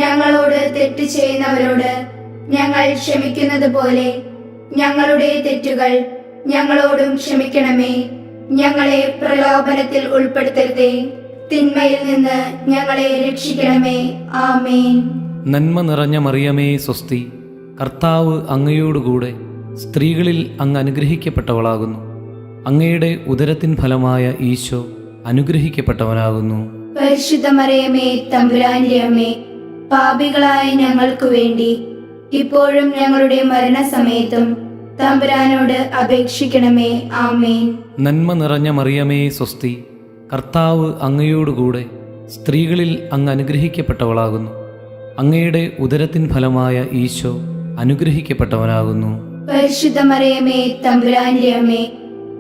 ഞങ്ങളോട് തെറ്റ് ചെയ്യുന്നവരോട് ഞങ്ങൾ ക്ഷമിക്കുന്നത് പോലെ ഞങ്ങളുടെ തെറ്റുകൾ ഞങ്ങളോടും ക്ഷമിക്കണമേ. ഞങ്ങളെ പ്രലോഭനത്തിൽ ഉൾപ്പെടുത്തരുതേ, തിന്മയിൽ നിന്ന് ഞങ്ങളെ രക്ഷിക്കണമേ. ആമേൻ. നന്മ നിറഞ്ഞ മറിയമേ സ്വസ്തി, കർത്താവ് അങ്ങയോടുകൂടെ സ്ത്രീകളിൽ അങ്ങ് അനുഗ്രഹിക്കപ്പെട്ടവളാകുന്നു. അങ്ങയുടെ ഉദരത്തിൻ ഫലമായ ഈശോ അനുഗ്രഹിക്കപ്പെട്ടവനാകുന്നു. പരിശുദ്ധ മറിയമേ തമ്പുരാന്റെ അമ്മേ, പാപികളായ ഞങ്ങൾക്ക് വേണ്ടി ഇപ്പോഴും ഞങ്ങളുടെ മരണസമയത്തും തമ്പുരാനോട് അപേക്ഷിക്കണമേ. ആമേൻ. നന്മ നിറഞ്ഞ മറിയമേ സ്വസ്തി, കർത്താവ് അങ്ങയോടുകൂടെ സ്ത്രീകളിൽ അങ്ങ് അനുഗ്രഹിക്കപ്പെട്ടവളാകുന്നു. അങ്ങയുടെ ഉദരത്തിൻ ഫലമായ ഈശോ അനുഗ്രഹിക്കപ്പെട്ടവനാകുന്നു. പരിശുദ്ധ മറിയമേ തമ്പുരാന്റെ അമ്മേ,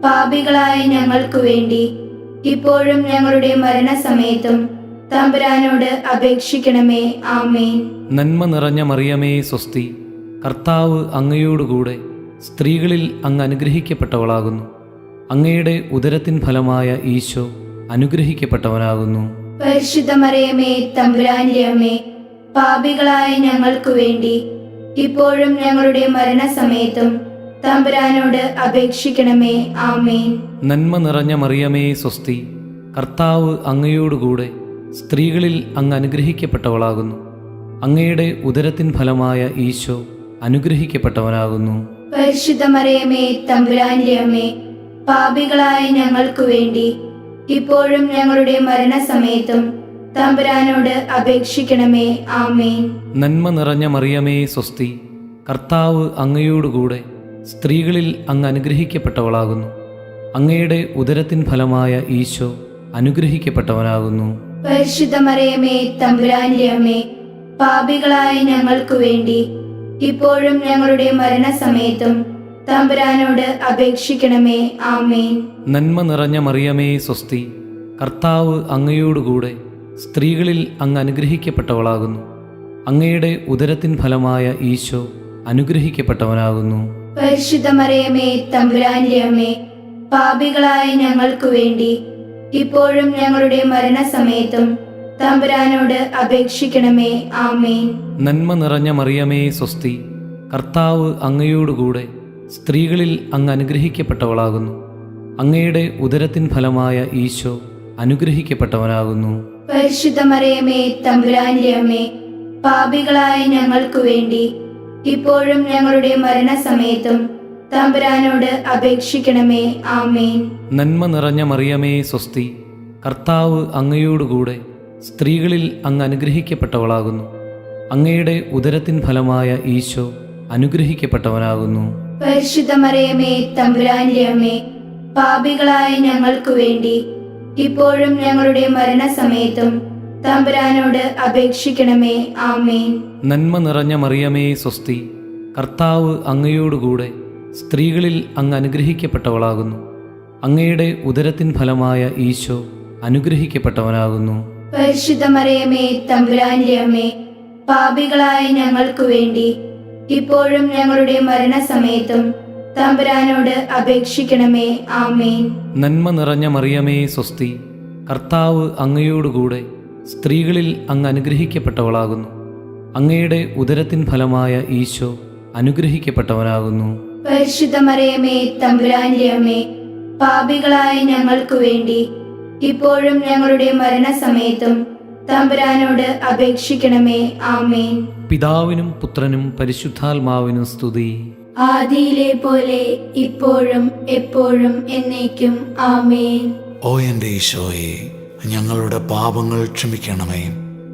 പാപികളായ ഞങ്ങൾക്ക് വേണ്ടി ഇപ്പോഴും ഞങ്ങളുടെ മരണസമയത്തും തമ്പുരാനോട് അപേക്ഷിക്കണമേ. ആമേൻ. നന്മ നിറഞ്ഞ മറിയമേ സ്വസ്തി, കർത്താവ് അങ്ങയോടുകൂടെ സ്ത്രീകളിൽ അങ്ങ് അനുഗ്രഹിക്കപ്പെട്ടവളാകുന്നു. അങ്ങയുടെ ഉദരത്തിൻ ഫലമായ ഈശോ അനുഗ്രഹിക്കപ്പെട്ടവനാകുന്നു. പരിശുദ്ധ മറിയമേ തമ്പുരാന്റെ അമ്മേ, പാപികളായ ഞങ്ങൾക്ക് വേണ്ടി ഇപ്പോഴും ഞങ്ങളുടെ മരണസമയത്തും തമ്പുരാനോട് അപേക്ഷിക്കണമേ. ആമേൻ. നന്മ നിറഞ്ഞ മറിയമേ സ്വസ്തി, കർത്താവ് അങ്ങയോടുകൂടെ സ്ത്രീകളിൽ അങ്ങ് അനുഗ്രഹിക്കപ്പെട്ടവളാകുന്നു. അങ്ങയുടെ ഉദരത്തിൻ ഫലമായ ഈശോ അനുഗ്രഹിക്കപ്പെട്ടവനാകുന്നു. പരിശുദ്ധ മറിയമേ തമ്പുരാന്റെ അമ്മേ, പാപികളായ ഞങ്ങൾക്ക് വേണ്ടി ഇപ്പോഴും ഞങ്ങളുടെ മരണസമയത്തും തമ്പുരാനോട് അപേക്ഷിക്കണമേ. ആമേൻ. നന്മ നിറഞ്ഞ മറിയമേ സ്വസ്തി, കർത്താവ് അങ്ങയോടുകൂടെ സ്ത്രീകളിൽ അങ്ങ് അനുഗ്രഹിക്കപ്പെട്ടവളാകുന്നു. അങ്ങയുടെ ഉദരത്തിൻ ഫലമായ ഈശോ അനുഗ്രഹിക്കപ്പെട്ടവനാകുന്നു. പരിശുദ്ധ മറിയമേ തമ്പുരാന്റെ അമ്മേ, പാപികളായ ഞങ്ങൾക്ക് വേണ്ടി ഇപ്പോഴും ഞങ്ങളുടെ മരണസമയത്തും തമ്പുരാനോട് അപേക്ഷിക്കണമേ. ആമേൻ. നന്മ നിറഞ്ഞ മറിയമേ സ്വസ്തി, കർത്താവ് അങ്ങയോടുകൂടെ സ്ത്രീകളിൽ അങ്ങ് അനുഗ്രഹിക്കപ്പെട്ടവളാകുന്നു. അങ്ങയുടെ ഉദരത്തിൻ ഫലമായ ഈശോ അനുഗ്രഹിക്കപ്പെട്ടവനാകുന്നു. പരിശുദ്ധ മറിയമേ തമ്പുരാന്റെ അമ്മേ, പാപികളായ ഞങ്ങൾക്ക് വേണ്ടി ഇപ്പോഴും ഞങ്ങളുടെ മരണസമയത്തും തമ്പുരാനോട് അപേക്ഷിക്കണമേ. ആമേൻ. നന്മ നിറഞ്ഞ മറിയമേ സ്വസ്തി, കർത്താവ് അങ്ങയോടുകൂടെ സ്ത്രീകളിൽ അങ്ങ് അനുഗ്രഹിക്കപ്പെട്ടവളാകുന്നു. അങ്ങയുടെ ഉദരത്തിൻ ഫലമായ ഈശോ അനുഗ്രഹിക്കപ്പെട്ടവനാകുന്നു. പരിശുദ്ധ മറിയമേ തമ്പുരാന്റെ അമ്മേ, പാപികളായ ഞങ്ങൾക്ക് വേണ്ടി ഇപ്പോഴും ഞങ്ങളുടെ മരണസമയത്തും തമ്പുരാനോട് അപേക്ഷിക്കണമേ. ആമേൻ. നന്മ നിറഞ്ഞ മറിയമേ സ്വസ്തി, കർത്താവ് അങ്ങയോടുകൂടെ സ്ത്രീകളിൽ അങ്ങ് അനുഗ്രഹിക്കപ്പെട്ടവളാകുന്നു. അങ്ങയുടെ ഉദരത്തിൻ ഫലമായ ഈശോ അനുഗ്രഹിക്കപ്പെട്ടവനാകുന്നു. പരിശുദ്ധ മറിയമേ തമ്പുരാന്റെ അമ്മേ, പാപികളായ ഞങ്ങൾക്ക് വേണ്ടി ഇപ്പോഴും ഞങ്ങളുടെ മരണസമയത്തും തമ്പുരാനോട് അപേക്ഷിക്കണമേ. ആമേൻ. നന്മ നിറഞ്ഞ മറിയമേ സ്വസ്തി, കർത്താവ് അങ്ങയോടുകൂടെ സ്ത്രീകളിൽ അങ്ങ് അനുഗ്രഹിക്കപ്പെട്ടവളാകുന്നു. അങ്ങയുടെ ഉദരത്തിൻ ഫലമായ ഈശോ അനുഗ്രഹിക്കപ്പെട്ടവനാകുന്നു. പരിശുദ്ധ മറിയമേ തമ്പുരാന്റെ അമ്മേ, പാപികളായ ഞങ്ങൾക്ക് വേണ്ടി ഇപ്പോഴും ഞങ്ങളുടെ മരണസമയത്തും തമ്പുരാനോട് അപേക്ഷിക്കണമേ. ആമേൻ. നന്മ നിറഞ്ഞ മറിയമേ സ്വസ്തി, കർത്താവ് അങ്ങയോടുകൂടെ സ്ത്രീകളിൽ അങ്ങ് അനുഗ്രഹിക്കപ്പെട്ടവളാകുന്നു. അങ്ങയുടെ ഉദരത്തിൻ ഫലമായ ഈശോ അനുഗ്രഹിക്കപ്പെട്ടവനാകുന്നു. പരിശുദ്ധ മറിയമേ തമ്പുരാന്റെ അമ്മേ, പാപികളായ ഞങ്ങൾക്ക് വേണ്ടി ഇപ്പോഴും ഞങ്ങളുടെ മരണസമയത്തും തമ്പുരാനോട് അപേക്ഷിക്കണമേ. ആമേൻ. പിതാവിനും പുത്രനും പരിശുദ്ധാത്മാവിനും സ്തുതി. ആദിയിലെ പോലെ ഇപ്പോഴും എപ്പോഴും എന്നേക്കും. ആമേൻ. ഓ എൻ്റെ ഈശോയെ, ഞങ്ങളുടെ പാപങ്ങൾ ക്ഷമിക്കണമേ.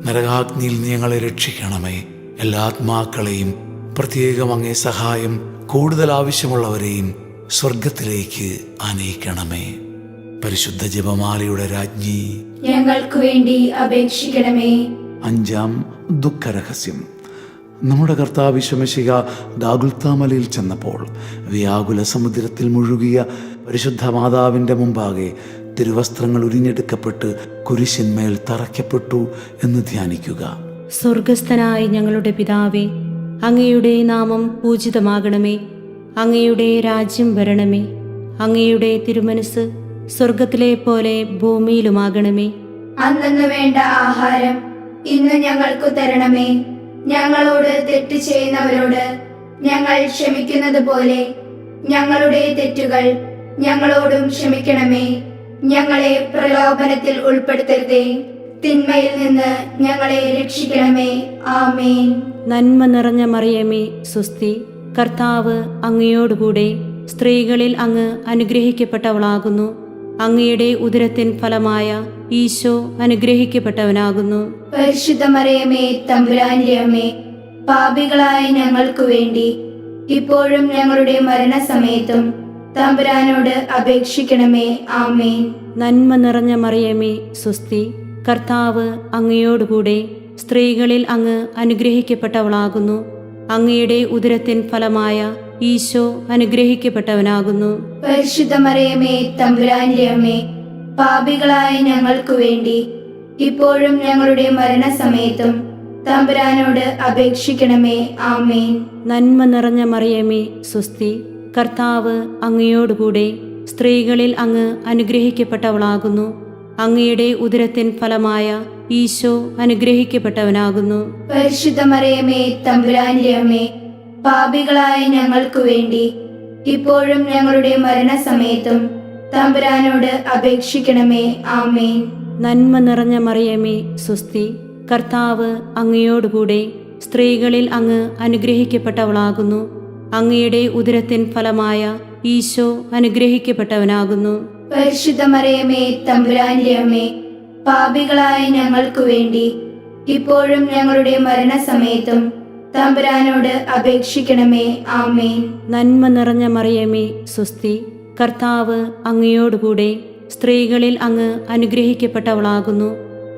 നരകാഗ്നിയിൽ നീ ഞങ്ങളെ രക്ഷിക്കണമേ. എല്ലാ ആത്മാക്കളെയും, പ്രത്യേകം അങ്ങേ സഹായം കൂടുതൽ ആവശ്യമുള്ളവരെയും സ്വർഗത്തിലേക്ക് ആനയിക്കണമേ. പരിശുദ്ധ ജപമാലയുടെ രാജ്ഞി, ഞങ്ങൾക്ക് വേണ്ടി അപേക്ഷിക്കണമേ. അഞ്ചാം ദുഃഖരഹസ്യം. നമ്മുടെ കർത്താവ് ഈശോ മിശിഹ ഗാഗുൽത്താ മലയിൽ ചെന്നപ്പോൾ വ്യാകുല സമുദ്രത്തിൽ മുഴുകിയ പരിശുദ്ധ മാതാവിൻ്റെ മുമ്പാകെ തിരുവസ്ത്രങ്ങൾ ഉരിഞ്ഞെടുക്കപ്പെട്ട് കുരിശിന്മേൽ തറയ്ക്കപ്പെട്ടു എന്ന് ധ്യാനിക്കുക. സ്വർഗസ്ഥനായ ഞങ്ങളുടെ പിതാവേ, അങ്ങയുടെ നാമം പൂജിതമാകണമേ. അങ്ങയുടെ രാജ്യം വരണമേ. അങ്ങയുടെ തിരുമനസ് സ്വർഗത്തിലെ പോലെ ഭൂമിയിലുമാകണമേ. അന്നു വേണ്ട ആഹാരം ഇന്ന് ഞങ്ങൾക്കു തരണമേ. ഞങ്ങളോട് തെറ്റ് ചെയ്യുന്നവരോട് ഞങ്ങൾ ക്ഷമിക്കുന്നത് പോലെ ഞങ്ങളുടെ തെറ്റുകൾ ഞങ്ങളോടും ക്ഷമിക്കണമേ. ഞങ്ങളെ പ്രലോഭനത്തിൽ ഉൾപ്പെടുത്തരുതേ, തിന്മയിൽ നിന്ന് ഞങ്ങളെ രക്ഷിക്കണമേ. ആമേൻ. നന്മ നിറഞ്ഞ മറിയമേ, സ്വസ്തി. കർത്താവ് അങ്ങയോടുകൂടെ സ്ത്രീകളിൽ അങ്ങ് അനുഗ്രഹിക്കപ്പെട്ടവളാകുന്നു. അങ്ങയുടെ ഉദരത്തിൻ ഫലമായ ഈശോ അനുഗ്രഹിക്കപ്പെട്ടവനാകുന്നു. പരിശുദ്ധ മറിയമേ, തമ്പുരാന്റെ അമ്മേ, പാപികളായ ഞങ്ങൾക്കു വേണ്ടി ഇപ്പോഴും ഞങ്ങളുടെ മരണസമയത്തും തമ്പുരാനോട് അപേക്ഷിക്കണമേ. ആമേൻ. നന്മ നിറഞ്ഞ മറിയമേ, സ്വസ്തി. കർത്താവ് അങ്ങയോടുകൂടെ സ്ത്രീകളിൽ അങ്ങ് അനുഗ്രഹിക്കപ്പെട്ടവളാകുന്നു. അങ്ങയുടെ ഉദരത്തിൻ ഫലമായ ഈശോ അനുഗ്രഹിക്കപ്പെട്ടവനാകുന്നു. പരിശുദ്ധ മറിയമേ, തമ്പുരാന്റെ അമ്മേ, പാപികളായ ഞങ്ങൾക്കു വേണ്ടി ഇപ്പോഴും ഞങ്ങളുടെ മരണസമയത്തും തമ്പുരാനോട് അപേക്ഷിക്കണമേ. ആമേൻ. നന്മ നിറഞ്ഞ മറിയമേ, സ്വസ്തി. കർത്താവ് അങ്ങയോടുകൂടെ സ്ത്രീകളിൽ അങ്ങ് അനുഗ്രഹിക്കപ്പെട്ടവളാകുന്നു. അങ്ങയുടെ ഉദരത്തിൻ ഫലമായ ഈശോ അനുഗ്രഹിക്കപ്പെട്ടവനാകുന്നു. പരിശുദ്ധ മറിയമേ, തമ്പുരാന്റെ അമ്മേ, പാപികളായ ഞങ്ങൾക്കു വേണ്ടി ഇപ്പോഴും ഞങ്ങളുടെ മരണസമയത്തും തമ്പുരാനോട് അപേക്ഷിക്കണമേ. ആമേൻ. നന്മ നിറഞ്ഞ മറിയമേ, സ്വസ്തി. കർത്താവ് അങ്ങയോടുകൂടെ സ്ത്രീകളിൽ അങ്ങ് അനുഗ്രഹിക്കപ്പെട്ടവളാകുന്നു. അങ്ങയുടെ ഉദരത്തിൻ ഫലമായ ഈശോ അനുഗ്രഹിക്കപ്പെട്ടവനാകുന്നു. പരിശുദ്ധ മറിയമേ, തമ്പുരാന്റെ അമ്മേ, പാപികളായ ഞങ്ങൾക്കു വേണ്ടി ഇപ്പോഴും ഞങ്ങളുടെ മരണസമയത്തും തമ്പുരാനോട് അപേക്ഷിക്കണമേ. ആമേൻ. നന്മ നിറഞ്ഞ മറിയമേ, സ്വസ്തി. കർത്താവ് അങ്ങയോടുകൂടെ സ്ത്രീകളിൽ അങ്ങ് അനുഗ്രഹിക്കപ്പെട്ടവളാകുന്നു.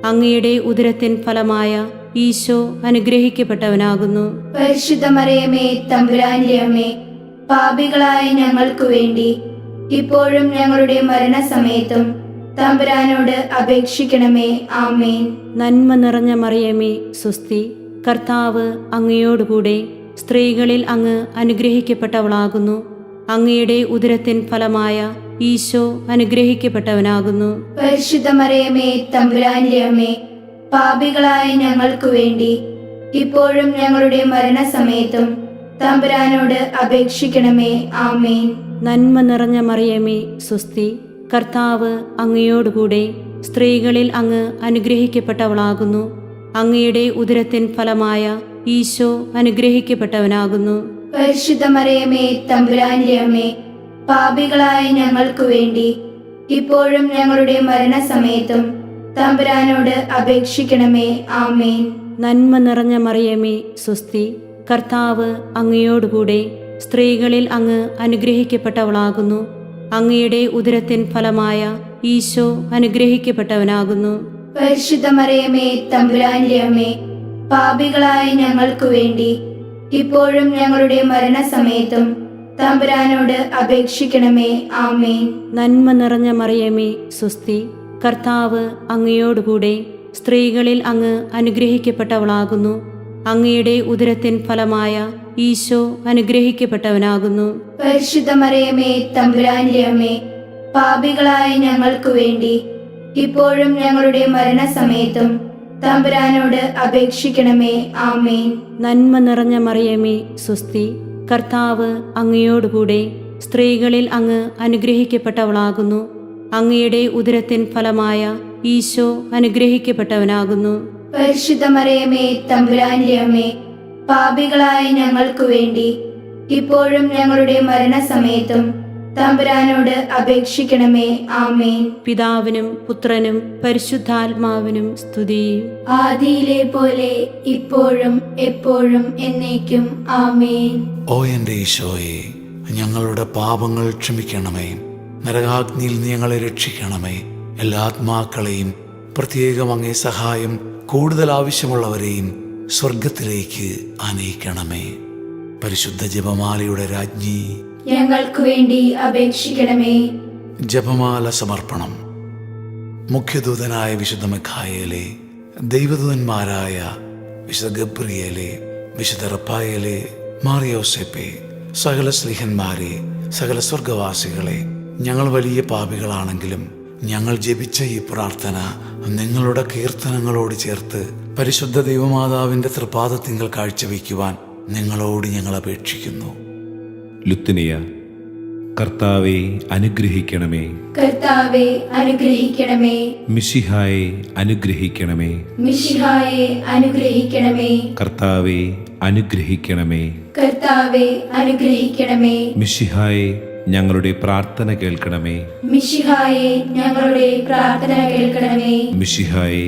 അങ്ങയുടെ ഉദരത്തിൻ ഫലമായ ഈശോ അനുഗ്രഹിക്കപ്പെട്ടവനാകുന്നു. പരിശുദ്ധ മറിയമേ, തമ്പുരാന്റെ അമ്മേ, പാപികളായ ഞങ്ങൾക്കു വേണ്ടി ഇപ്പോഴും ഞങ്ങളുടെ മരണസമയത്തും തമ്പുരാനോട് അപേക്ഷിക്കണമേ. ആമേൻ. നന്മ നിറഞ്ഞ മറിയമേ, സ്വസ്തി. കർത്താവ് അങ്ങയോടുകൂടെ സ്ത്രീകളിൽ അങ്ങ് അനുഗ്രഹിക്കപ്പെട്ടവളാകുന്നു. അങ്ങയുടെ ഉദരത്തിൻ ഫലമായ ഈശോ അനുഗ്രഹിക്കപ്പെട്ടവനാകുന്നു. പരിശുദ്ധ മറിയമേ, തമ്പുരാന്റെ അമ്മേ, പാപികളായ ഞങ്ങൾക്കു വേണ്ടി ഇപ്പോഴും ഞങ്ങളുടെ മരണസമയത്തും തമ്പുരാനോട് അപേക്ഷിക്കണമേ. ആമേൻ. നന്മ നിറഞ്ഞ മറിയമേ, സ്വസ്തി. കർത്താവ് അങ്ങയോടുകൂടെ സ്ത്രീകളിൽ അങ്ങ് അനുഗ്രഹിക്കപ്പെട്ടവളാകുന്നു. അങ്ങയുടെ ഉദരത്തിൻ ഫലമായ ഈശോ അനുഗ്രഹിക്കപ്പെട്ടവനാകുന്നു. പരിശുദ്ധ മറിയമേ, തമ്പുരാന്റെ അമ്മേ, പാപികളായ ഞങ്ങൾക്കു വേണ്ടി ഇപ്പോഴും ഞങ്ങളുടെ മരണസമയത്തും തമ്പുരാനോട് അപേക്ഷിക്കണമേ. ആമേൻ. നന്മ നിറഞ്ഞ മറിയമേ, സ്വസ്തി. കർത്താവ് അങ്ങയോടുകൂടെ സ്ത്രീകളിൽ അങ്ങ് അനുഗ്രഹിക്കപ്പെട്ടവളാകുന്നു. അങ്ങയുടെ ഉദരത്തിൻ ഫലമായ ഈശോ അനുഗ്രഹിക്കപ്പെട്ടവനാകുന്നു. പരിശുദ്ധ മറിയമേ, തമ്പുരാന്റെ അമ്മേ, പാപികളായ ഞങ്ങൾക്കു വേണ്ടി ഇപ്പോഴും ഞങ്ങളുടെ മരണസമയത്തും തമ്പുരാനോട് അപേക്ഷിക്കണമേ. ആമേൻ. നന്മ നിറഞ്ഞ മറിയമേ, സ്വസ്തി. കർത്താവ് അങ്ങയോടുകൂടെ സ്ത്രീകളിൽ അങ്ങ് അനുഗ്രഹിക്കപ്പെട്ടവളാകുന്നു. അങ്ങയുടെ ഉദരത്തിൻ ഫലമായ ഈശോ അനുഗ്രഹിക്കപ്പെട്ടവനാകുന്നു. പരിശുദ്ധ മറിയമേ, തമ്പുരാന്റെ അമ്മേ, പാപികളായ ഞങ്ങൾക്കു വേണ്ടി ഇപ്പോഴും ഞങ്ങളുടെ മരണസമയത്തും തമ്പുരാനോട് അപേക്ഷിക്കണമേ. ആമേൻ. നന്മ നിറഞ്ഞ മറിയമേ, സ്വസ്തി. കർത്താവ് അങ്ങയോടുകൂടെ സ്ത്രീകളിൽ അങ്ങ് അനുഗ്രഹിക്കപ്പെട്ടവളാകുന്നു. അങ്ങയുടെ ഉദരത്തിൻ ഫലമായ ഈശോ അനുഗ്രഹിക്കപ്പെട്ടവനാകുന്നു. പരിശുദ്ധ മറിയമേ, തമ്പുരാന്റെ അമ്മേ, പാപികളായ ഞങ്ങൾക്കു വേണ്ടി ഇപ്പോഴും ഞങ്ങളുടെ മരണസമയത്തും തമ്പുരാനോട് അപേക്ഷിക്കണമേ. ആമേൻ. പിതാവിനും പുത്രനും പരിശുദ്ധാത്മാവിനും സ്തുതി. ആദിയിലെ പോലെ ഇപ്പോഴും എപ്പോഴും എന്നേക്കും. ആമേൻ. ഓ എൻ്റെ ഈശോയെ, ഞങ്ങളുടെ പാപങ്ങൾ ക്ഷമിക്കണമേ. നരകാഗ്നിയിൽ നീ ഞങ്ങളെ രക്ഷിക്കണമേ. എല്ലാ ആത്മാക്കളെയും, പ്രത്യേകം അങ്ങേ സഹായം കൂടുതൽ ആവശ്യമുള്ളവരെയും സ്വർഗത്തിലേക്ക് ആനയിക്കണമേ. പരിശുദ്ധ ജപമാലയുടെ രാജ്ഞി, ഞങ്ങൾക്കു വേണ്ടി അപേക്ഷിക്കണമേ. ജപമാല സമർപ്പണം. മുഖ്യദൂതനായ വിശുദ്ധ മിഖായേലേ, ദൈവദൂതന്മാരായ വിശുദ്ധ ഗബ്രിയേലേ, വിശുദ്ധ റഫായേലേ, മാറിയോസേപ്പേ, സകല സ്ലീഹന്മാരെ, സകല സ്വർഗവാസികളെ, ഞങ്ങൾ വലിയ പാപികളാണെങ്കിലും ഞങ്ങൾ ജപിച്ച ഈ പ്രാർത്ഥന നിങ്ങളുടെ കീർത്തനങ്ങളോട് ചേർത്ത് പരിശുദ്ധ ദൈവമാതാവിൻ്റെ തൃപാദത്തിങ്കൽ കാഴ്ചവെക്കുവാൻ നിങ്ങളോട് ഞങ്ങൾ അപേക്ഷിക്കുന്നു. ലുത്തിനിയ. കർത്താവെ അനുഗ്രഹിക്കണമേ. കർത്താവെ അനുഗ്രഹിക്കണമേ. മിശിഹായെ അനുഗ്രഹിക്കണമേ. മിശിഹായെ അനുഗ്രഹിക്കണമേ. കർത്താവെ അനുഗ്രഹിക്കണമേ. കർത്താവെ അനുഗ്രഹിക്കണമേ. മിശിഹായെ ഞങ്ങളുടെ പ്രാർത്ഥന കേൾക്കണമേ. മിശിഹായെ ഞങ്ങളുടെ പ്രാർത്ഥന കേൾക്കണമേ. മിശിഹായെ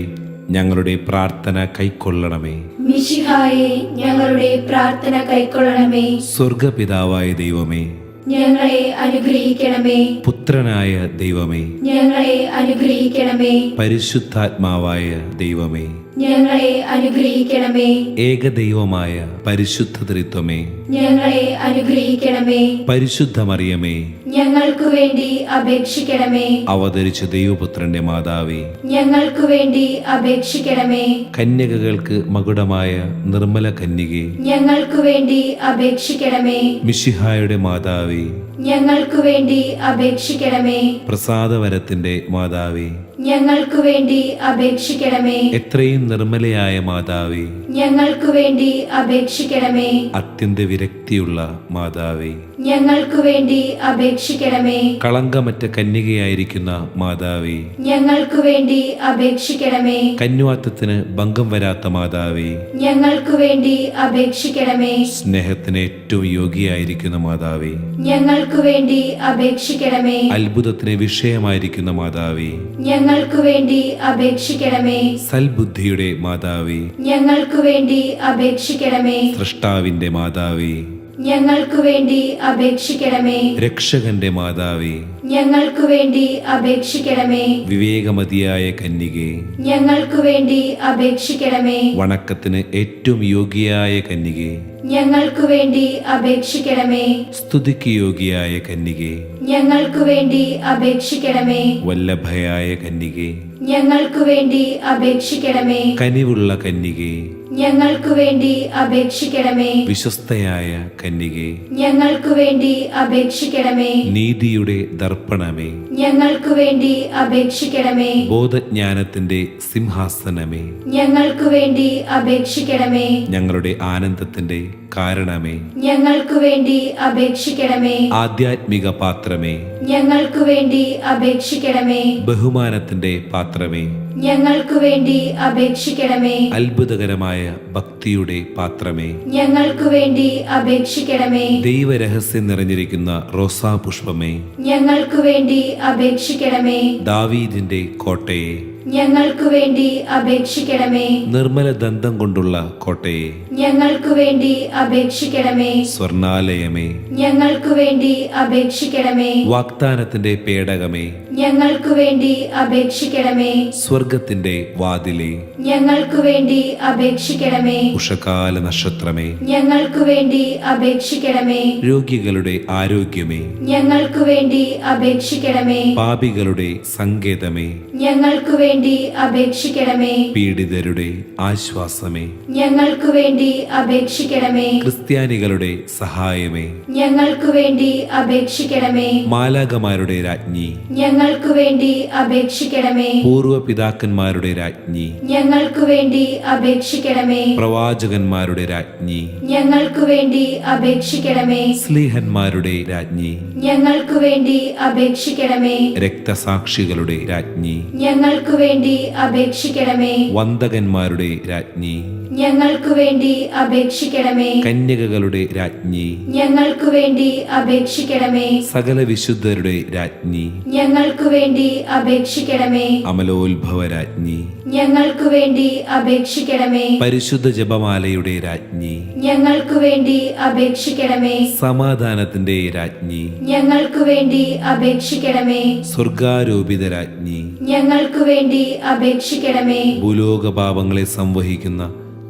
ഞങ്ങളുടെ പ്രാർത്ഥന കൈക്കൊള്ളണമേ. മിശിഹായെ ഞങ്ങളുടെ പ്രാർത്ഥന കൈക്കൊള്ളണമേ. സ്വർഗപിതാവായ ദൈവമേ, ഞങ്ങളെ അനുഗ്രഹിക്കണമേ. പുത്രനായ ദൈവമേ, ഞങ്ങളെ അനുഗ്രഹിക്കണമേ. പരിശുദ്ധാത്മാവായ ദൈവമേ, ഞങ്ങളെ അനുഗ്രഹിക്കണമേ. ഏകദൈവമായ പരിശുദ്ധ ത്രിത്വമേ, ഞങ്ങളെ അനുഗ്രഹിക്കണമേ. പരിശുദ്ധ മറിയമേ, ഞങ്ങൾക്കു വേണ്ടി അപേക്ഷിക്കണമേ. അവതരിച്ച ദൈവപുത്രന്റെ മാതാവേ, ഞങ്ങൾക്കു വേണ്ടി അപേക്ഷിക്കണമേ. കന്യകകൾക്ക് മകുടമായ നിർമ്മല കന്യകേ, ഞങ്ങൾക്കു വേണ്ടി അപേക്ഷിക്കണമേ. മിശിഹായുടെ മാതാവേ, ഞങ്ങൾക്കു വേണ്ടി അപേക്ഷിക്കണമേ. പ്രസാദവരത്തിന്റെ മാതാവേ, ഞങ്ങൾക്കു വേണ്ടി അപേക്ഷിക്കണമേ. എത്രയും നിർമ്മലയായ മാതാവേ, ഞങ്ങൾക്കു വേണ്ടി അപേക്ഷിക്കണമേ. അത്യന്ത വിരക്തിയുള്ള മാതാവേ, ഞങ്ങൾക്കു വേണ്ടി അപേക്ഷിക്കണമേ. കളങ്കമറ്റ കന്യകയായിരിക്കുന്ന മാതാവേ, ഞങ്ങൾക്കു വേണ്ടി അപേക്ഷിക്കണമേ. കന്യാത്വത്തിന് ഭംഗം വരാത്ത മാതാവേ, ഞങ്ങൾക്കു വേണ്ടി അപേക്ഷിക്കണമേ. സ്നേഹത്തിന് ഏറ്റവും യോഗ്യയായിരിക്കുന്ന മാതാവേ, ഞങ്ങൾക്കു വേണ്ടി അപേക്ഷിക്കണമേ. അത്ഭുതത്തിന് വിഷയമായിരിക്കുന്ന മാതാവേ, ഞങ്ങൾക്കു വേണ്ടി അപേക്ഷിക്കണമേ. സൽബുദ്ധിയുടെ മാതാവേ, ഞങ്ങൾക്കു വേണ്ടി അപേക്ഷിക്കണമേ. സൃഷ്ടാവിന്റെ മാതാവേ, ഞങ്ങൾക്കു വേണ്ടി അപേക്ഷിക്കണമേ. രക്ഷകന്റെ മാതാവേ, ഞങ്ങൾക്കു വേണ്ടി അപേക്ഷിക്കണമേ. വിവേകമതിയായ കന്യകേ, ഞങ്ങൾക്കു വേണ്ടി അപേക്ഷിക്കണമേ. വണക്കത്തിന് ഏറ്റവും യോഗ്യയായ കന്യകേ, ഞങ്ങൾക്കു വേണ്ടി അപേക്ഷിക്കണമേ. സ്തുതിക്ക് യോഗ്യയായ കന്യകേ, ഞങ്ങൾക്കു വേണ്ടി അപേക്ഷിക്കണമേ. വല്ലഭയായ കന്യകേ, ഞങ്ങൾക്കു വേണ്ടി അപേക്ഷിക്കണമേ. കനിവുള്ള കന്യകേ, ഞങ്ങൾക്കു വേണ്ടി അപേക്ഷിക്കണമേ. വിശ്വസ്തയായ കന്യകേ, ഞങ്ങൾക്കു വേണ്ടി അപേക്ഷിക്കണമേ. നീതിയുടെ ദർപ്പണമേ, ഞങ്ങൾക്കു വേണ്ടി അപേക്ഷിക്കണമേ. ബോധജ്ഞാനത്തിന്റെ സിംഹാസനമേ, ഞങ്ങൾക്കു വേണ്ടി അപേക്ഷിക്കണമേ. ഞങ്ങളുടെ ആനന്ദത്തിന്റെ കാരണമേ, ഞങ്ങൾക്കു വേണ്ടി അപേക്ഷിക്കണമേ. ആധ്യാത്മിക പാത്രമേ, ഞങ്ങൾക്കു വേണ്ടി അപേക്ഷിക്കണമേ. ബഹുമാനത്തിന്റെ പാത്രമേ, ഞങ്ങൾക്കു വേണ്ടി അപേക്ഷിക്കണമേ. അത്ഭുതകരമായ ഭക്തിയുടെ പാത്രമേ, ഞങ്ങൾക്കു വേണ്ടി അപേക്ഷിക്കണമേ. ദൈവരഹസ്യം നിറഞ്ഞിരിക്കുന്ന റോസാ പുഷ്പമേ, ഞങ്ങൾക്കു വേണ്ടി അപേക്ഷിക്കണമേ. ദാവീദിന്റെ കോട്ടയെ, ഞങ്ങൾക്കു വേണ്ടി അപേക്ഷിക്കണമേ. നിർമ്മല ദന്തം കൊണ്ടുള്ള കോട്ടയെ, ഞങ്ങൾക്കു വേണ്ടി അപേക്ഷിക്കണമേ. സ്വർണാലയമേ, ഞങ്ങൾക്കു വേണ്ടി അപേക്ഷിക്കണമേ. വാഗ്ദാനത്തിന്റെ പേടകമേ, ഞങ്ങൾക്കു വേണ്ടി അപേക്ഷിക്കണമേ. സ്വർഗത്തിന്റെ വാതിലേ, ഞങ്ങൾക്കു വേണ്ടി അപേക്ഷിക്കണമേ. ഉഷകാല നക്ഷത്രമേ, ഞങ്ങൾക്കു വേണ്ടി അപേക്ഷിക്കണമേ. രോഗികളുടെ ആരോഗ്യമേ, ഞങ്ങൾക്കു വേണ്ടി അപേക്ഷിക്കണമേ. പാപികളുടെ സങ്കേതമേ, ഞങ്ങൾക്കു വേണ്ടി അപേക്ഷിക്കണമേ. പീഡിതരുടെ ആശ്വാസമേ, ഞങ്ങൾക്കു വേണ്ടി അപേക്ഷിക്കണമേ. ക്രിസ്ത്യാനികളുടെ സഹായമേ, ഞങ്ങൾക്കു വേണ്ടി അപേക്ഷിക്കണമേ. മാലാകമാരുടെ രാജ്ഞി, ഞങ്ങൾക്കു വേണ്ടി അപേക്ഷിക്കണമേ. പൂർവ പിതാക്കന്മാരുടെ രാജ്ഞി, ഞങ്ങൾക്കു വേണ്ടി അപേക്ഷിക്കണമേ. പ്രവാചകന്മാരുടെ രാജ്ഞി, ഞങ്ങൾക്കു വേണ്ടി അപേക്ഷിക്കണമേ. സ്ലീഹന്മാരുടെ രാജ്ഞി, ഞങ്ങൾക്കു വേണ്ടി അപേക്ഷിക്കണമേ. രക്തസാക്ഷികളുടെ രാജ്ഞി, ഞങ്ങൾക്കു വേണ്ടി അപേക്ഷിക്കണമേ. വന്ദകന്മാരുടെ രാജ്ഞി, ഞങ്ങൾക്കു വേണ്ടി അപേക്ഷിക്കണമേ. കന്യകകളുടെ രാജ്ഞി, ഞങ്ങൾക്കു വേണ്ടി അപേക്ഷിക്കണമേ. സകല വിശുദ്ധരുടെ രാജ്ഞി, ഞങ്ങൾക്കു വേണ്ടി അപേക്ഷിക്കണമേ. അമലോത്ഭവ രാജ്ഞി, ഞങ്ങൾക്കു വേണ്ടി അപേക്ഷിക്കണമേ. പരിശുദ്ധ ജപമാലയുടെ രാജ്ഞി, ഞങ്ങൾക്കു വേണ്ടി അപേക്ഷിക്കണമേ. സമാധാനത്തിന്റെ രാജ്ഞി, ഞങ്ങൾക്കു വേണ്ടി അപേക്ഷിക്കണമേ. സ്വർഗാരോപിത രാജ്ഞി, ഞങ്ങൾക്കു വേണ്ടി അപേക്ഷിക്കണമേ. ഭൂലോക പാപങ്ങളെ സംവഹിക്കുന്ന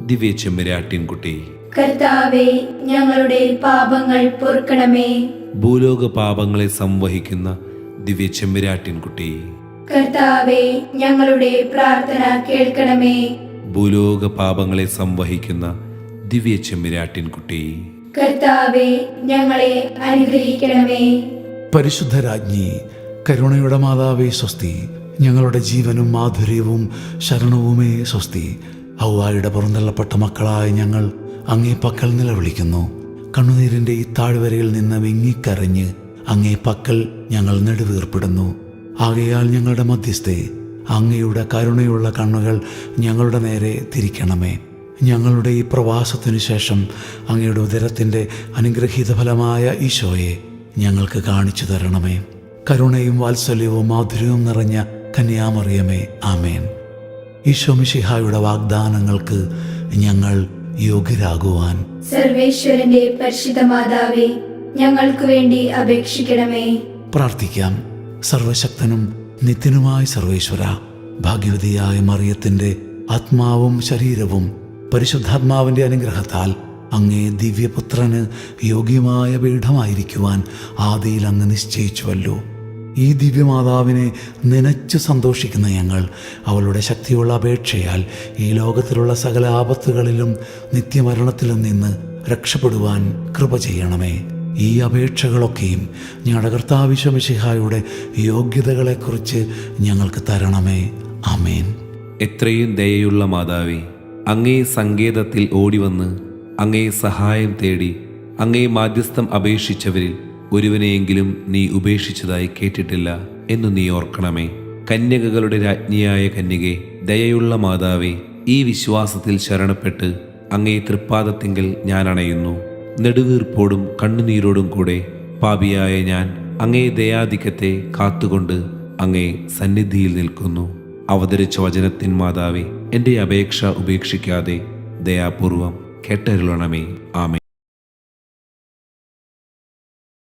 ദിവ്യ ചെമ്മരാട്ടിൻകുട്ടി, കർത്താവെ, ഞങ്ങളുടെ പാപങ്ങൾ പൊറുക്കണമേ. ഭൂലോക പാപങ്ങളെ സംവഹിക്കുന്ന ദിവ്യ ചെമ്പുരാട്ടിൻകുട്ടി, കർത്താവെ, ഞങ്ങളുടെ പ്രാർത്ഥന കേൾക്കണമേ. ഭൂലോക പാപങ്ങളെ സംവഹിക്കുന്ന ദിവ്യ ചെമ്പുരാട്ടിൻകുട്ടി, കർത്താവെ, ഞങ്ങളെ അനുഗ്രഹിക്കണമേ. പരിശുദ്ധരാജ്ഞി, കരുണയുടെ മാതാവേ സ്വസ്തി. ഞങ്ങളുടെ ജീവനും മാധുര്യവും ശരണവുമേ സ്വസ്തി. ഹൗവായുടെ പുറന്തള്ളപ്പെട്ട മക്കളായ ഞങ്ങൾ അങ്ങേ പക്കൽ നിലവിളിക്കുന്നു. കണ്ണുനീരിൻ്റെ ഈ താഴ്വരയിൽ നിന്ന് വിങ്ങിക്കരഞ്ഞ് അങ്ങേ പക്കൽ ഞങ്ങൾ നെടുവീർപ്പിടുന്നു. ആകയാൽ ഞങ്ങളുടെ മധ്യസ്ഥെ, അങ്ങയുടെ കരുണയുള്ള കണ്ണുകൾ ഞങ്ങളുടെ നേരെ തിരിക്കണമേ. ഞങ്ങളുടെ ഈ പ്രവാസത്തിനു ശേഷം അങ്ങയുടെ ഉദരത്തിൻ്റെ അനുഗ്രഹീത ഫലമായ ഈശോയെ ഞങ്ങൾക്ക് കാണിച്ചു തരണമേ. കരുണയും വാത്സല്യവും മാധുര്യവും നിറഞ്ഞ കന്യാമറിയമേ, ആമേൻ. ഈശോ മിശിഹായുടെ വാഗ്ദാനങ്ങൾക്ക് ഞങ്ങൾ യോഗ്യരാകുവാൻ സർവേശ്വരന്റെ പരിശുദ്ധ മാതാവേ, ഞങ്ങൾക്ക് വേണ്ടി അപേക്ഷിക്കണമേ. പ്രാർത്ഥിക്കാം. സർവശക്തനും നിത്യനുമായ സർവേശ്വര, ഭാഗ്യവതിയായ മറിയത്തിൻ്റെ ആത്മാവും ശരീരവും പരിശുദ്ധാത്മാവിൻ്റെ അനുഗ്രഹത്താൽ അങ്ങേ ദിവ്യപുത്രന് യോഗ്യമായ പീഠമായിരിക്കുവാൻ ആദിയിൽ അങ്ങ് നിശ്ചയിച്ചുവല്ലോ. ഈ ദിവ്യമാതാവിനെ നനച്ചു സന്തോഷിക്കുന്ന ഞങ്ങൾ അവളുടെ ശക്തിയുള്ള അപേക്ഷയാൽ ഈ ലോകത്തിലുള്ള സകല ആപത്തുകളിലും നിത്യമരണത്തിലും നിന്ന് രക്ഷപ്പെടുവാൻ കൃപ ചെയ്യണമേ. ഈ അപേക്ഷകളൊക്കെയും ഞങ്ങളുടെ കർത്താവ് മിശിഹായുടെ യോഗ്യതകളെക്കുറിച്ച് ഞങ്ങൾക്ക് തരണമേ. ആമേൻ. എത്രയും ദയയുള്ള മാതാവേ, അങ്ങേ സങ്കേതത്തിൽ ഓടിവന്ന് അങ്ങേ സഹായം തേടി അങ്ങേ മാധ്യസ്ഥം അപേക്ഷിച്ചവരിൽ ഒരുവനെയെങ്കിലും നീ ഉപേക്ഷിച്ചതായി കേട്ടിട്ടില്ല എന്നു നീ ഓർക്കണമേ. കന്യകകളുടെ രാജ്ഞിയായ കന്യകെ, ദയയുള്ള മാതാവേ, ഈ വിശ്വാസത്തിൽ ശരണപ്പെട്ട് അങ്ങേ തൃപ്പാദത്തിങ്കൽ ഞാൻ അണയുന്നു. നെടുവീർപ്പോടും കണ്ണുനീരോടും കൂടെ പാപിയായ ഞാൻ അങ്ങേ ദയാധിക്യത്തെ കാത്തുകൊണ്ട് അങ്ങേ സന്നിധിയിൽ നിൽക്കുന്നു. അവതരിച്ച വചനത്തിൻ മാതാവേ, എൻ്റെ അപേക്ഷ ഉപേക്ഷിക്കാതെ ദയാപൂർവം കേട്ടരുളണമേ. ആമേൻ.